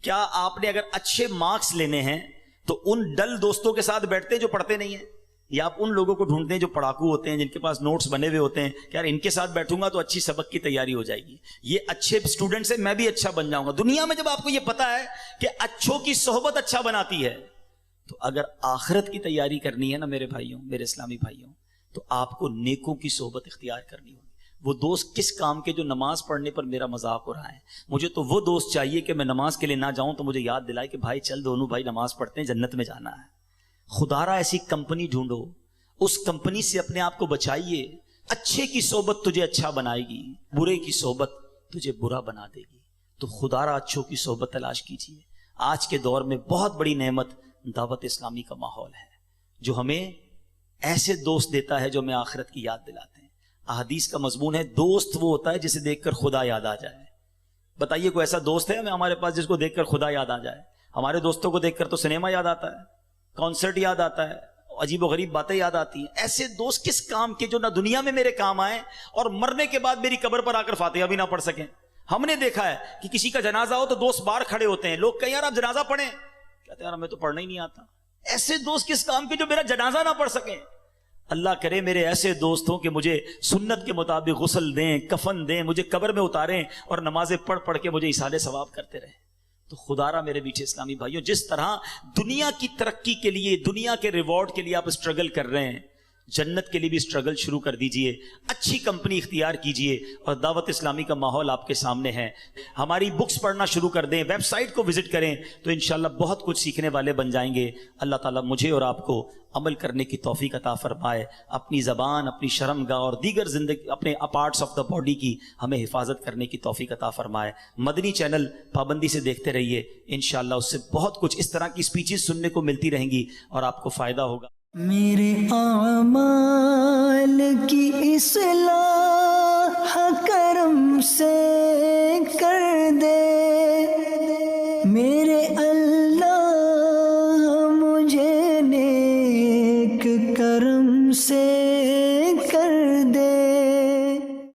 Speaker 1: کیا آپ نے اگر اچھے مارکس لینے ہیں تو ان ڈل دوستوں کے ساتھ بیٹھتے ہیں جو پڑھتے نہیں ہیں، یا آپ ان لوگوں کو ڈھونڈتے ہیں جو پڑھاکو ہوتے ہیں، جن کے پاس نوٹس بنے ہوئے ہوتے ہیں کہ یار ان کے ساتھ بیٹھوں گا تو اچھی سبق کی تیاری ہو جائے گی، یہ اچھے اسٹوڈنٹ سے میں بھی اچھا بن جاؤں گا۔ دنیا میں جب آپ کو یہ پتا ہے کہ اچھوں کی صحبت اچھا بناتی ہے، تو اگر آخرت کی تیاری کرنی ہے نا میرے بھائیوں، میرے اسلامی بھائیوں، تو آپ کو نیکوں کی صحبت اختیار کرنی ہوگی۔ وہ دوست کس کام کے جو نماز پڑھنے پر میرا مذاق ہو رہا ہے؟ مجھے تو وہ دوست چاہیے کہ میں نماز کے لیے نہ جاؤں تو مجھے یاد دلائے کہ بھائی چل دونوں بھائی نماز پڑھتے ہیں، جنت میں جانا ہے۔ خدا را ایسی کمپنی ڈھونڈو، اس کمپنی سے اپنے آپ کو بچائیے۔ اچھے کی صحبت تجھے اچھا بنائے گی، برے کی صحبت تجھے برا بنا دے گی۔ تو خدا را اچھوں کی صحبت تلاش کیجیے۔ آج کے دور میں بہت بڑی نعمت دعوت اسلامی کا ماحول ہے، جو ہمیں ایسے دوست دیتا ہے جو ہمیں آخرت کی یاد دلاتے ہیں۔ احادیث کا مضمون ہے دوست وہ ہوتا ہے جسے دیکھ کر خدا یاد آ جائے۔ بتائیے کوئی ایسا دوست ہے ہمارے پاس جس کو دیکھ کر خدا یاد آ جائے؟ ہمارے دوستوں کو دیکھ کر تو سنیما یاد آتا ہے، کانسرٹ یاد آتا ہے، عجیب و غریب باتیں یاد آتی ہیں۔ ایسے دوست کس کام کے جو نہ دنیا میں میرے کام آئیں اور مرنے کے بعد میری قبر پر آ کر فاتحہ بھی نہ پڑھ سکیں۔ ہم نے دیکھا ہے کہ کسی کا جنازہ ہو تو دوست باہر کھڑے ہوتے ہیں، لوگ کہیں یار آپ جنازہ پڑھیں، کہتے ہیں یار ہمیں تو پڑھنا ہی نہیں آتا۔ ایسے دوست کس کام کے جو میرا جنازہ نہ پڑھ سکیں؟ اللہ کرے میرے ایسے دوست ہوں کہ مجھے سنت کے مطابق غسل دیں، کفن دیں، مجھے قبر میں اتاریں اور نمازیں پڑھ پڑھ کے مجھے ایصال ثواب کرتے رہیں۔ تو خدا را میرے میٹھے اسلامی بھائیوں، جس طرح دنیا کی ترقی کے لیے، دنیا کے ریوارڈ کے لیے آپ اسٹرگل کر رہے ہیں، جنت کے لیے بھی اسٹرگل شروع کر دیجئے، اچھی کمپنی اختیار کیجئے، اور دعوت اسلامی کا ماحول آپ کے سامنے ہے۔ ہماری بکس پڑھنا شروع کر دیں، ویب سائٹ کو وزٹ کریں تو انشاءاللہ بہت کچھ سیکھنے والے بن جائیں گے۔ اللہ تعالیٰ مجھے اور آپ کو عمل کرنے کی توفیق عطا فرمائے، اپنی زبان، اپنی شرمگاہ اور دیگر زندگی اپنے پارٹس آف دا باڈی کی ہمیں حفاظت کرنے کی توفیق عطا فرمائے۔ مدنی چینل پابندی سے دیکھتے رہیے، انشاءاللہ اس سے بہت کچھ اس طرح کی سپیچز سننے کو ملتی رہیں گی اور آپ کو فائدہ ہوگا۔
Speaker 2: میرے اعمال کی اصلاح کرم سے کر دے، میرے اللہ مجھے نیک کرم سے